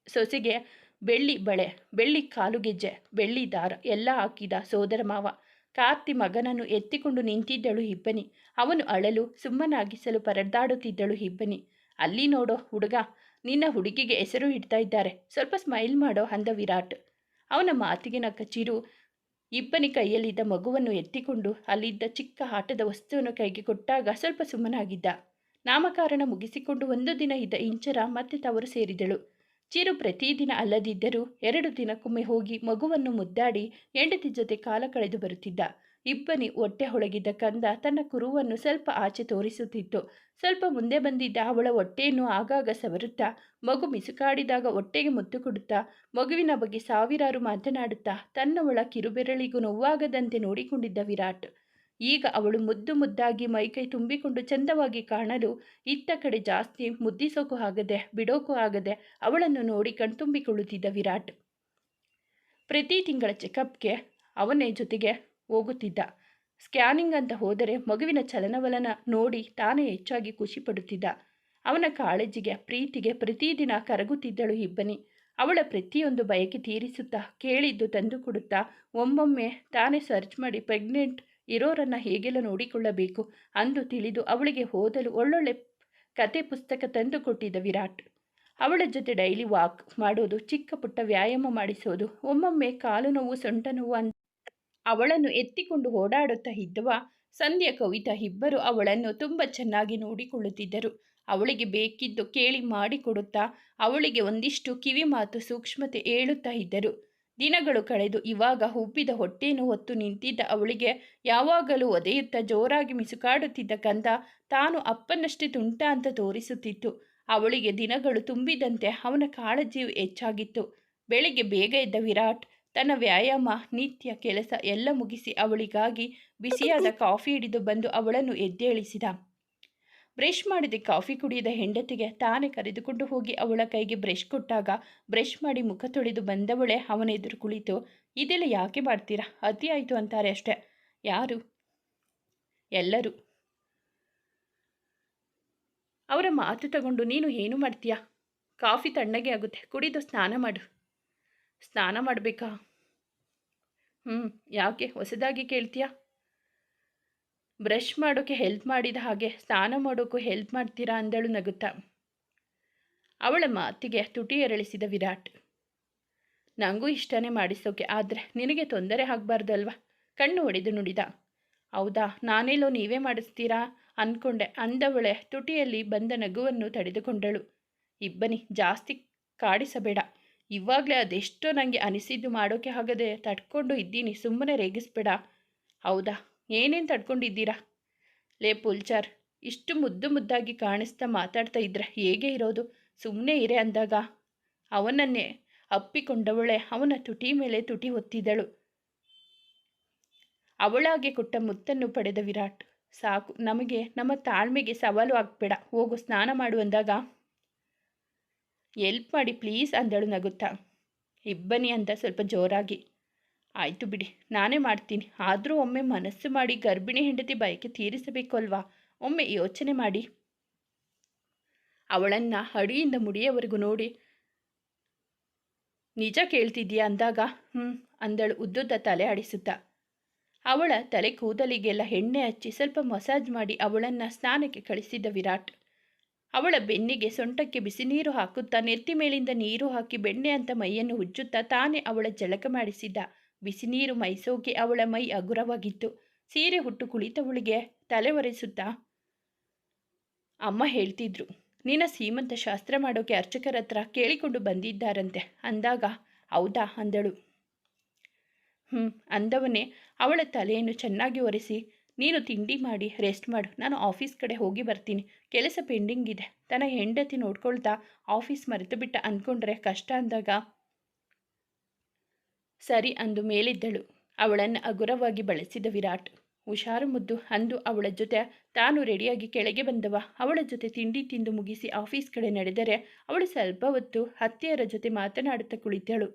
ಸೊಸೆಗೆ ಬೆಳ್ಳಿ ಬಳೆ, ಬೆಳ್ಳಿ ಕಾಲುಗೆಜ್ಜೆ, ಬೆಳ್ಳಿ ದಾರ ಎಲ್ಲ ಹಾಕಿದ ಸೋದರ ಮಾವ. ಕಾರ್ತಿ ಮಗನನ್ನು ಎತ್ತಿಕೊಂಡು ನಿಂತಿದ್ದಳು ಇಬ್ಬನಿ. ಅವನು ಅಳಲು ಸುಮ್ಮನಾಗಿಸಲು ಪರದಾಡುತ್ತಿದ್ದಳು ಇಬ್ಬನಿ. ಅಲ್ಲಿ ನೋಡೋ ಹುಡುಗ, ನಿನ್ನ ಹುಡುಗಿಗೆ ಹೆಸರು ಇಡ್ತಾ ಇದ್ದಾರೆ, ಸ್ವಲ್ಪ ಸ್ಮೈಲ್ ಮಾಡೋ ಅಂದ ವಿರಾಟ್. ಅವನ ಮಾತಿಗೆ ನಕ್ಕ ಚಿರು ಇಬ್ಬನಿ ಕೈಯಲ್ಲಿದ್ದ ಮಗುವನ್ನು ಎತ್ತಿಕೊಂಡು ಅಲ್ಲಿದ್ದ ಚಿಕ್ಕ ಆಟದ ವಸ್ತುವನ್ನು ಕೈಗೆ ಕೊಟ್ಟಾಗ ಸ್ವಲ್ಪ ಸುಮ್ಮನಾಗಿದ್ದ. ನಾಮಕರಣ ಮುಗಿಸಿಕೊಂಡು 1 ದಿನ ಇದ್ದ ಇಂಚರ ಮತ್ತೆ ತವರು ಸೇರಿದಳು. ಚಿರು ಪ್ರತಿದಿನ ಅಲ್ಲದಿದ್ದರೂ 2 ದಿನಕ್ಕೊಮ್ಮೆ ಹೋಗಿ ಮಗುವನ್ನು ಮುದ್ದಾಡಿ ಹೆಂಡತಿ ಜೊತೆ ಕಾಲ ಕಳೆದು ಬರುತ್ತಿದ್ದ. ಇಬ್ಬನಿ ಹೊಟ್ಟೆ ಹೊಳಗಿದ್ದ ಕಂದ ತನ್ನ ಕುರುವನ್ನು ಸ್ವಲ್ಪ ಆಚೆ ತೋರಿಸುತ್ತಿತ್ತು. ಸ್ವಲ್ಪ ಮುಂದೆ ಬಂದಿದ್ದ ಅವಳ ಹೊಟ್ಟೆಯನ್ನು ಆಗಾಗ ಸವರುತ್ತಾ, ಮಗು ಮಿಸುಕಾಡಿದಾಗ ಹೊಟ್ಟೆಗೆ ಮುತ್ತು ಕೊಡುತ್ತಾ, ಮಗುವಿನ ಬಗ್ಗೆ ಸಾವಿರಾರು ಮಾತನಾಡುತ್ತಾ ತನ್ನವಳ ಕಿರುಬೆರಳಿಗೂ ನೋವಾಗದಂತೆ ನೋಡಿಕೊಂಡಿದ್ದ ವಿರಾಟ್. ಈಗ ಅವಳು ಮುದ್ದು ಮುದ್ದಾಗಿ ಮೈಕೈ ತುಂಬಿಕೊಂಡು ಚಂದವಾಗಿ ಕಾಣಲು ಇತ್ತ ಕಡೆ ಜಾಸ್ತಿ ಮುದ್ದಿಸೋಕು ಆಗದೆ ಬಿಡೋಕು ಆಗದೆ ಅವಳನ್ನು ನೋಡಿ ಕಣ್ತುಂಬಿಕೊಳ್ಳುತ್ತಿದ್ದ ವಿರಾಟ್. ಪ್ರತಿ ತಿಂಗಳ ಚೆಕಪ್ಗೆ ಅವನೇ ಜೊತೆಗೆ ಹೋಗುತ್ತಿದ್ದ. ಸ್ಕ್ಯಾನಿಂಗ್ ಅಂತ ಹೋದರೆ ಮಗುವಿನ ಚಲನವಲನ ನೋಡಿ ತಾನೇ ಹೆಚ್ಚಾಗಿ ಖುಷಿ ಪಡುತ್ತಿದ್ದ. ಅವನ ಕಾಳಜಿಗೆ, ಪ್ರೀತಿಗೆ ಪ್ರತಿದಿನ ಕರಗುತ್ತಿದ್ದಳು ಇಬ್ಬನಿ. ಅವಳ ಪ್ರತಿಯೊಂದು ಬಯಕೆ ತೀರಿಸುತ್ತಾ, ಕೇಳಿದ್ದು ತಂದು ಕೊಡುತ್ತಾ, ಒಮ್ಮೊಮ್ಮೆ ತಾನೇ ಸರ್ಚ್ ಮಾಡಿ ಪ್ರೆಗ್ನೆಂಟ್ ಇರೋರನ್ನು ಹೇಗೆಲ್ಲ ನೋಡಿಕೊಳ್ಳಬೇಕು ಅಂದು ತಿಳಿದು ಅವಳಿಗೆ ಓದಲು ಒಳ್ಳೊಳ್ಳೆ ಕತೆ ಪುಸ್ತಕ ತಂದು ಕೊಟ್ಟಿದ್ದ ವಿರಾಟ್. ಅವಳ ಜೊತೆ ಡೈಲಿ ವಾಕ್ ಮಾಡೋದು, ಚಿಕ್ಕ ಪುಟ್ಟ ವ್ಯಾಯಾಮ ಮಾಡಿಸೋದು, ಒಮ್ಮೊಮ್ಮೆ ಕಾಲು ನೋವು, ಸೊಂಟ ನೋವು ಅಂತ ಅವಳನ್ನು ಎತ್ತಿಕೊಂಡು ಓಡಾಡುತ್ತಾ ಇದ್ದವ ಸಂಧ್ಯಾ, ಕವಿತಾ ಇಬ್ಬರು ಅವಳನ್ನು ತುಂಬ ಚೆನ್ನಾಗಿ ನೋಡಿಕೊಳ್ಳುತ್ತಿದ್ದರು. ಅವಳಿಗೆ ಬೇಕಿದ್ದು ಕೇಳಿ ಮಾಡಿಕೊಡುತ್ತಾ ಅವಳಿಗೆ ಒಂದಿಷ್ಟು ಕಿವಿ ಮಾತು ಸೂಕ್ಷ್ಮತೆ ಹೇಳುತ್ತಾ ಇದ್ದರು. ದಿನಗಳು ಕಳೆದು ಇವಾಗ ಉಬ್ಬಿದ ಹೊಟ್ಟೆಯನ್ನು ಹೊತ್ತು ನಿಂತಿದ್ದ ಅವಳಿಗೆ ಯಾವಾಗಲೂ ಒದೆಯುತ್ತಾ ಜೋರಾಗಿ ಮಿಸುಕಾಡುತ್ತಿದ್ದ ಕಂದ ತಾನು ಅಪ್ಪನಷ್ಟೇ ತುಂಟ ಅಂತ ತೋರಿಸುತ್ತಿತ್ತು. ಅವಳಿಗೆ ದಿನಗಳು ತುಂಬಿದಂತೆ ಅವನ ಕಾಳಜಿಯು ಹೆಚ್ಚಾಗಿತ್ತು. ಬೆಳಿಗ್ಗೆ ಬೇಗ ಎದ್ದ ವಿರಾಟ್ ತನ್ನ ವ್ಯಾಯಾಮ, ನಿತ್ಯ ಕೆಲಸ ಎಲ್ಲ ಮುಗಿಸಿ ಅವಳಿಗಾಗಿ ಬಿಸಿಯಾದ ಕಾಫಿ ಹಿಡಿದು ಬಂದು ಅವಳನ್ನು ಎದ್ದೇಳಿಸಿದ. ಬ್ರಷ್ ಮಾಡದೆ ಕಾಫಿ ಕುಡಿಯದ ಹೆಂಡತಿಗೆ ತಾನೇ ಕರೆದುಕೊಂಡು ಹೋಗಿ ಅವಳ ಕೈಗೆ ಬ್ರಷ್ ಕೊಟ್ಟಾಗ ಬ್ರಷ್ ಮಾಡಿ ಮುಖ ತೊಳೆದು ಬಂದವಳೆ ಅವನ ಎದುರು ಕುಳಿತು, ಇದೆಲ್ಲ ಯಾಕೆ ಮಾಡ್ತೀರಾ, ಅತಿ ಆಯಿತು ಅಂತಾರೆ ಅಷ್ಟೆ. ಯಾರು? ಎಲ್ಲರೂ. ಅವರ ಮಾತು ತಗೊಂಡು ನೀನು ಏನು ಮಾಡ್ತೀಯಾ? ಕಾಫಿ ತಣ್ಣಗೆ ಆಗುತ್ತೆ, ಕುಡಿದು ಸ್ನಾನ ಮಾಡು. ಸ್ನಾನ ಮಾಡಬೇಕಾ? ಯಾಕೆ ಹೊಸದಾಗಿ ಕೇಳ್ತೀಯಾ? ಬ್ರಷ್ ಮಾಡೋಕ್ಕೆ ಹೆಲ್ಪ್ ಮಾಡಿದ ಹಾಗೆ ಸ್ನಾನ ಮಾಡೋಕ್ಕೂ ಹೆಲ್ಪ್ ಮಾಡ್ತೀರಾ ಅಂದಳು ನಗುತ್ತಾ. ಅವಳ ಮಾತಿಗೆ ತುಟಿ ಎರಳಿಸಿದ ವಿರಾಟ್. ನನಗೂ ಇಷ್ಟನೇ ಮಾಡಿಸೋಕೆ, ಆದರೆ ನಿನಗೆ ತೊಂದರೆ ಆಗಬಾರ್ದಲ್ವಾ? ಕಣ್ಣು ಹೊಡೆದು ನುಡಿದ. ಹೌದಾ, ನಾನೆಲ್ಲೋ ನೀವೇ ಮಾಡಿಸ್ತೀರಾ ಅಂದ್ಕೊಂಡೆ ಅಂದವಳೆ ತುಟಿಯಲ್ಲಿ ಬಂದ ನಗುವನ್ನು ತಡೆದುಕೊಂಡಳು. ಇಬ್ಬನಿ, ಜಾಸ್ತಿ ಕಾಡಿಸಬೇಡ. ಇವಾಗಲೇ ಅದೆಷ್ಟೋ ನನಗೆ ಅನಿಸಿದ್ದು ಮಾಡೋಕ್ಕೆ ಆಗದೆ ತಡ್ಕೊಂಡು ಇದ್ದೀನಿ, ಸುಮ್ಮನೆ ರೇಗಿಸ್ಬೇಡ. ಹೌದಾ, ಏನೇನು ತಡ್ಕೊಂಡಿದ್ದೀರಾ? ಲೇ ಪುಲ್ಚಾರ್, ಇಷ್ಟು ಮುದ್ದು ಮುದ್ದಾಗಿ ಕಾಣಿಸ್ತಾ ಮಾತಾಡ್ತಾ ಇದ್ರೆ ಹೇಗೆ ಇರೋದು? ಸುಮ್ಮನೆ ಇರೆ ಅಂದಾಗ ಅವನನ್ನೇ ಅಪ್ಪಿಕೊಂಡವಳೆ ಅವನ ತುಟಿ ಮೇಲೆ ತುಟಿ ಒತ್ತಿದಳು. ಅವಳಾಗೆ ಕೊಟ್ಟ ಮುತ್ತನ್ನು ಪಡೆದ ವಿರಾಟ್, ಸಾಕು, ನಮಗೆ ನಮ್ಮ ತಾಳ್ಮೆಗೆ ಸವಾಲು ಹಾಕ್ಬೇಡ, ಹೋಗು ಸ್ನಾನ ಮಾಡು ಅಂದಾಗ, ಎಲ್ಪ್ ಮಾಡಿ ಪ್ಲೀಸ್ ಅಂದಳು ನಗುತ್ತಾ. ಇಬ್ಬನಿ ಅಂತ ಸ್ವಲ್ಪ ಜೋರಾಗಿ. ಆಯಿತು ಬಿಡಿ, ನಾನೇ ಮಾಡ್ತೀನಿ. ಆದರೂ ಒಮ್ಮೆ ಮನಸ್ಸು ಮಾಡಿ ಗರ್ಭಿಣಿ ಹೆಂಡತಿ ಬಯಕೆ ತೀರಿಸಬೇಕು ಅಲ್ವಾ? ಒಮ್ಮೆ ಯೋಚನೆ ಮಾಡಿ. ಅವಳನ್ನು ಅಡಿಯಿಂದ ಮುಡಿಯವರೆಗೂ ನೋಡಿ, ನಿಜ ಕೇಳ್ತಿದ್ದೀಯಾ ಅಂದಾಗ ಅಂದಳು ಉದ್ದುದ್ದ ತಲೆ ಆಡಿಸುತ್ತಾ. ಅವಳ ತಲೆ ಕೂದಲಿಗೆಲ್ಲ ಎಣ್ಣೆ ಹಚ್ಚಿ ಸ್ವಲ್ಪ ಮಸಾಜ್ ಮಾಡಿ ಅವಳನ್ನು ಸ್ನಾನಕ್ಕೆ ಕಳಿಸಿದ್ದ ವಿರಾಟ್. ಅವಳ ಬೆನ್ನಿಗೆ ಸೊಂಟಕ್ಕೆ ಬಿಸಿ ನೀರು ಹಾಕುತ್ತಾ ನೆತ್ತಿ ಮೇಲಿಂದ ನೀರು ಹಾಕಿ ಬೆಣ್ಣೆ ಅಂತ ಮೈಯನ್ನು ಉಜ್ಜುತ್ತಾ ತಾನೇ ಅವಳ ಜಳಕ ಮಾಡಿಸಿದ್ದ. ಬಿಸಿ ನೀರು ಮೈಸೋಕೆ ಅವಳ ಮೈ ಹಗುರವಾಗಿತ್ತು. ಸೀರೆ ಹುಟ್ಟು ಕುಳಿತವಳಿಗೆ ತಲೆ ಒರೆಸುತ್ತಾ, ಅಮ್ಮ ಹೇಳ್ತಿದ್ರು ನಿನ್ನ ಸೀಮಂತ ಶಾಸ್ತ್ರ ಮಾಡೋಕೆ ಅರ್ಚಕರ ಹತ್ರ ಕೇಳಿಕೊಂಡು ಬಂದಿದ್ದಾರಂತೆ ಅಂದಾಗ, ಹೌದಾ ಅಂದಳು. ಅಂದವನೇ ಅವಳ ತಲೆಯನ್ನು ಚೆನ್ನಾಗಿ ಒರೆಸಿ, ನೀನು ತಿಂಡಿ ಮಾಡಿ ರೆಸ್ಟ್ ಮಾಡು, ನಾನು ಆಫೀಸ್ ಕಡೆ ಹೋಗಿ ಬರ್ತೀನಿ, ಕೆಲಸ ಪೆಂಡಿಂಗ್ ಇದೆ. ತನ್ನ ಹೆಂಡತಿ ನೋಡ್ಕೊಳ್ತಾ ಆಫೀಸ್ ಮರೆತು ಬಿಟ್ಟ ಅಂದ್ಕೊಂಡ್ರೆ ಕಷ್ಟ ಅಂದಾಗ, ಸರಿ ಅಂದು ಮೇಲಿದ್ದಳು. ಅವಳನ್ನು ಹಗುರವಾಗಿ ಬಳಸಿದ ವಿರಾಟ್. ಹುಷಾರು ಮುದ್ದು ಅಂದು ಅವಳ ಜೊತೆ ತಾನು ರೆಡಿಯಾಗಿ ಕೆಳಗೆ ಬಂದವ. ಅವಳ ಜೊತೆ ತಿಂಡಿ ತಿಂದು ಮುಗಿಸಿ ಆಫೀಸ್ ಕಡೆ ನಡೆದರೆ ಅವಳು ಸ್ವಲ್ಪ ಹೊತ್ತು ಅತ್ತೆಯರ ಜೊತೆ ಮಾತನಾಡುತ್ತಾ ಕುಳಿತಳು.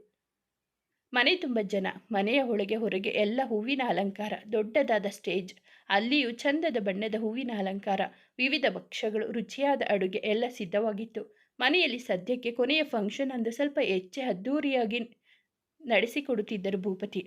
ಮನೆ ತುಂಬ ಜನ, ಮನೆಯ ಒಳಗೆ ಹೊರಗೆ ಎಲ್ಲ ಹೂವಿನ ಅಲಂಕಾರ, ದೊಡ್ಡದಾದ ಸ್ಟೇಜ್, ಅಲ್ಲಿಯೂ ಚಂದದ ಬಣ್ಣದ ಹೂವಿನ ಅಲಂಕಾರ, ವಿವಿಧ ಭಕ್ಷ್ಯಗಳು, ರುಚಿಯಾದ ಅಡುಗೆ ಎಲ್ಲ ಸಿದ್ಧವಾಗಿತ್ತು. ಮನೆಯಲ್ಲಿ ಸದ್ಯಕ್ಕೆ ಕೊನೆಯ ಫಂಕ್ಷನ್ ಅಂದು ಸ್ವಲ್ಪ ಹೆಚ್ಚೆ ಅದ್ಧೂರಿಯಾಗಿ ನಡೆಸಿಕೊಡುತ್ತಿದ್ದರು ಭೂಪತಿ.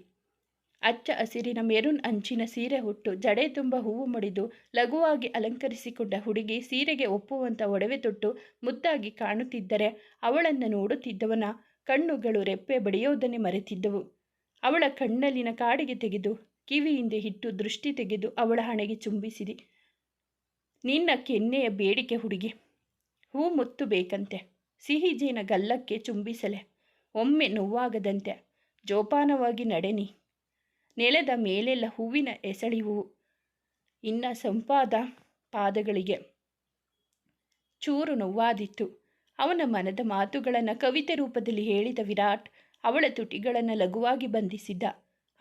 ಅಚ್ಚ ಹಸಿರಿನ ಮೆರೂನ್ ಅಂಚಿನ ಸೀರೆ ಹುಟ್ಟು ಜಡೆ ತುಂಬ ಹೂವು ಮಡಿದು ಲಘುವಾಗಿ ಅಲಂಕರಿಸಿಕೊಂಡ ಹುಡುಗಿ ಸೀರೆಗೆ ಒಪ್ಪುವಂಥ ಒಡವೆ ತೊಟ್ಟು ಮುದ್ದಾಗಿ ಕಾಣುತ್ತಿದ್ದರೆ ಅವಳನ್ನು ನೋಡುತ್ತಿದ್ದವನ ಕಣ್ಣುಗಳು ರೆಪ್ಪೆ ಬಡಿಯೋದನ್ನೇ ಮರೆತಿದ್ದವು. ಅವಳ ಕಣ್ಣಲ್ಲಿನ ಕಾಡಿಗೆ ತೆಗೆದು ಕಿವಿಯಿಂದ ಇಟ್ಟು ದೃಷ್ಟಿ ತೆಗೆದು ಅವಳ ಹಣೆಗೆ ಚುಂಬಿಸಿದಿ. ನಿನ್ನ ಕೆನ್ನೆಯ ಬೇಡಿಕೆ ಹುಡುಗಿ, ಹೂ ಮುತ್ತು ಬೇಕಂತೆ, ಸಿಹಿ ಜೇನ ಗಲ್ಲಕ್ಕೆ ಚುಂಬಿಸಲೆ, ಒಮ್ಮೆ ನೋವಾಗದಂತೆ ಜೋಪಾನವಾಗಿ ನಡೆನಿ. ನೆಲದ ಮೇಲೆಲ್ಲ ಹೂವಿನ ಎಸಳಿವು. ಇನ್ನ ಸಂಪಾದ ಪಾದಗಳಿಗೆ ಚೂರು ನೋವಾದಿತ್ತು. ಅವನ ಮನದ ಮಾತುಗಳನ್ನು ಕವಿತೆ ರೂಪದಲ್ಲಿ ಹೇಳಿದ ವಿರಾಟ್ ಅವಳ ತುಟಿಗಳನ್ನು ಲಘುವಾಗಿ ಬಂಧಿಸಿದ್ದ.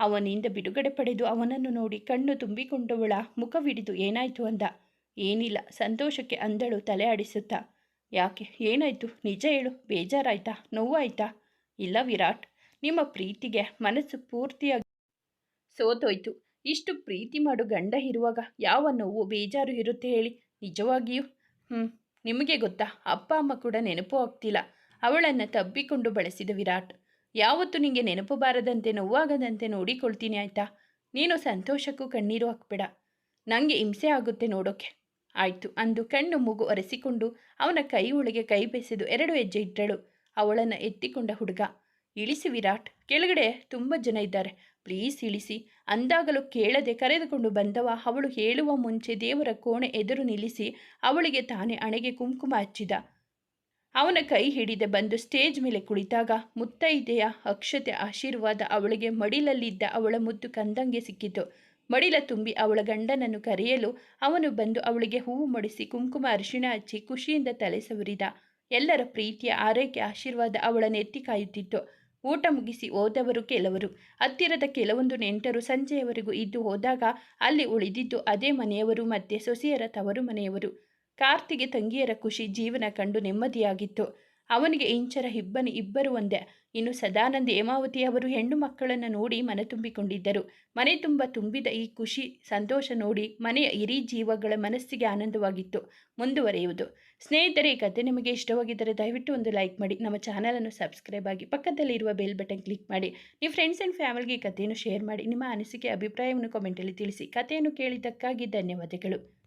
ಅವನಿಂದ ಬಿಡುಗಡೆ ಪಡೆದು ಅವನನ್ನು ನೋಡಿ ಕಣ್ಣು ತುಂಬಿಕೊಂಡವಳ ಮುಖವಿಡಿದು ಏನಾಯ್ತು ಅಂದ. ಏನಿಲ್ಲ, ಸಂತೋಷಕ್ಕೆ ಅಂದಳು ತಲೆ ಆಡಿಸುತ್ತಾ. ಯಾಕೆ, ಏನಾಯ್ತು, ನಿಜ ಹೇಳು, ಬೇಜಾರಾಯ್ತಾ, ನೋವಾಯ್ತಾ? ಇಲ್ಲ ವಿರಾಟ್, ನಿಮ್ಮ ಪ್ರೀತಿಗೆ ಮನಸ್ಸು ಪೂರ್ತಿಯಾಗಿ ಸೋತೋಯ್ತು. ಇಷ್ಟು ಪ್ರೀತಿ ಮಾಡು ಗಂಡ ಇರುವಾಗ ಯಾವ ನೋವು ಬೇಜಾರು ಇರುತ್ತೆ ಹೇಳಿ? ನಿಜವಾಗಿಯೂ ನಿಮಗೆ ಗೊತ್ತಾ, ಅಪ್ಪ ಅಮ್ಮ ಕೂಡ ನೆನಪು ಆಗ್ತಿಲ್ಲ. ಅವಳನ್ನು ತಬ್ಬಿಕೊಂಡು ಬಳಸಿದ ವಿರಾಟ್. ಯಾವತ್ತೂ ನಿಮಗೆ ನೆನಪು ಬಾರದಂತೆ ನೋವಾಗದಂತೆ ನೋಡಿಕೊಳ್ತೀನಿ ಆಯ್ತಾ? ನೀನು ಸಂತೋಷಕ್ಕೂ ಕಣ್ಣೀರು ಹಾಕಬೇಡ, ನನಗೆ ಹಿಂಸೆ ಆಗುತ್ತೆ ನೋಡೋಕ್ಕೆ. ಆಯಿತು ಅಂದು ಕಣ್ಣು ಮೂಗು ಒರೆಸಿಕೊಂಡು ಅವನ ಕೈ ಒಳಗೆ ಕೈ ಬೆಸೆದು 2 ಹೆಜ್ಜೆ ಇಟ್ಟಳು. ಅವಳನ್ನು ಎತ್ತಿಕೊಂಡ ಹುಡುಗ. ಇಳಿಸಿ ವಿರಾಟ್, ಕೆಳಗಡೆ ತುಂಬ ಜನ ಇದ್ದಾರೆ, ಪ್ಲೀಸ್ ಇಳಿಸಿ ಅಂದಾಗಲೂ ಕೇಳದೆ ಕರೆದುಕೊಂಡು ಬಂದವ ಅವಳು ಹೇಳುವ ಮುಂಚೆ ದೇವರ ಕೋಣೆ ಎದುರು ನಿಲ್ಲಿಸಿ ಅವಳಿಗೆ ತಾನೇ ಹಣೆಗೆ ಕುಂಕುಮ ಹಚ್ಚಿದ. ಅವನ ಕೈ ಹಿಡಿದೆ ಬಂದು ಸ್ಟೇಜ್ ಮೇಲೆ ಕುಳಿತಾಗ ಮುತ್ತೈದೆಯ ಅಕ್ಷತೆ ಆಶೀರ್ವಾದ ಅವಳಿಗೆ ಮಡಿಲಲ್ಲಿದ್ದ ಅವಳ ಮುದ್ದು ಕಂದಂಗೆ ಸಿಕ್ಕಿತು. ಮಡಿಲ ತುಂಬಿ ಅವಳ ಗಂಡನನ್ನು ಕರೆಯಲು ಅವನು ಬಂದು ಅವಳಿಗೆ ಹೂವು ಮಡಿಸಿ ಕುಂಕುಮ ಅರಿಶಿಣ ಹಚ್ಚಿ ಖುಷಿಯಿಂದ ತಲೆ ಸವರಿದ. ಎಲ್ಲರ ಪ್ರೀತಿಯ ಆರೈಕೆ ಆಶೀರ್ವಾದ ಅವಳನ್ನು ಎತ್ತಿ ಕಾಯುತ್ತಿತ್ತು. ಊಟ ಮುಗಿಸಿ ಹೋದವರು ಕೆಲವರು, ಹತ್ತಿರದ ಕೆಲವೊಂದು ನೆಂಟರು ಸಂಜೆಯವರೆಗೂ ಇದ್ದು ಹೋದಾಗ ಅಲ್ಲಿ ಉಳಿದಿದ್ದು ಅದೇ ಮನೆಯವರು ಮತ್ತು ಸೊಸೆಯರ ತವರು ಮನೆಯವರು. ಕಾರ್ತಿಗೆ ತಂಗಿಯರ ಖುಷಿ ಜೀವನ ಕಂಡು ನೆಮ್ಮದಿಯಾಗಿತ್ತು. ಅವನಿಗೆ ಇಂಚರ ಇಬ್ಬನಿ ಇಬ್ಬರು ಒಂದೇ. ಇನ್ನು ಸದಾನಂದ್ ಹೇಮಾವತಿ ಅವರು ಹೆಣ್ಣು ಮಕ್ಕಳನ್ನು ನೋಡಿ ಮನ ತುಂಬಿಕೊಂಡಿದ್ದರು. ಮನೆ ತುಂಬ ತುಂಬಿದ ಈ ಖುಷಿ ಸಂತೋಷ ನೋಡಿ ಮನೆಯ ಹಿರಿ ಜೀವಗಳ ಮನಸ್ಸಿಗೆ ಆನಂದವಾಗಿತ್ತು. ಮುಂದುವರೆಯುವುದು. ಸ್ನೇಹಿತರೆ, ಈ ಕಥೆ ನಿಮಗೆ ಇಷ್ಟವಾಗಿದ್ದರೆ ದಯವಿಟ್ಟು ಒಂದು ಲೈಕ್ ಮಾಡಿ, ನಮ್ಮ ಚಾನಲನ್ನು ಸಬ್ಸ್ಕ್ರೈಬ್ ಆಗಿ, ಪಕ್ಕದಲ್ಲಿರುವ ಬೆಲ್ ಬಟನ್ ಕ್ಲಿಕ್ ಮಾಡಿ. ನಿಮ್ಮ ಫ್ರೆಂಡ್ಸ್ ಆ್ಯಂಡ್ ಫ್ಯಾಮಿಲಿಗೆ ಈ ಕಥೆಯನ್ನು ಶೇರ್ ಮಾಡಿ. ನಿಮ್ಮ ಅನಿಸಿಕೆ ಅಭಿಪ್ರಾಯವನ್ನು ಕಾಮೆಂಟಲ್ಲಿ ತಿಳಿಸಿ. ಕಥೆಯನ್ನು ಕೇಳಿದ್ದಕ್ಕಾಗಿ ಧನ್ಯವಾದಗಳು.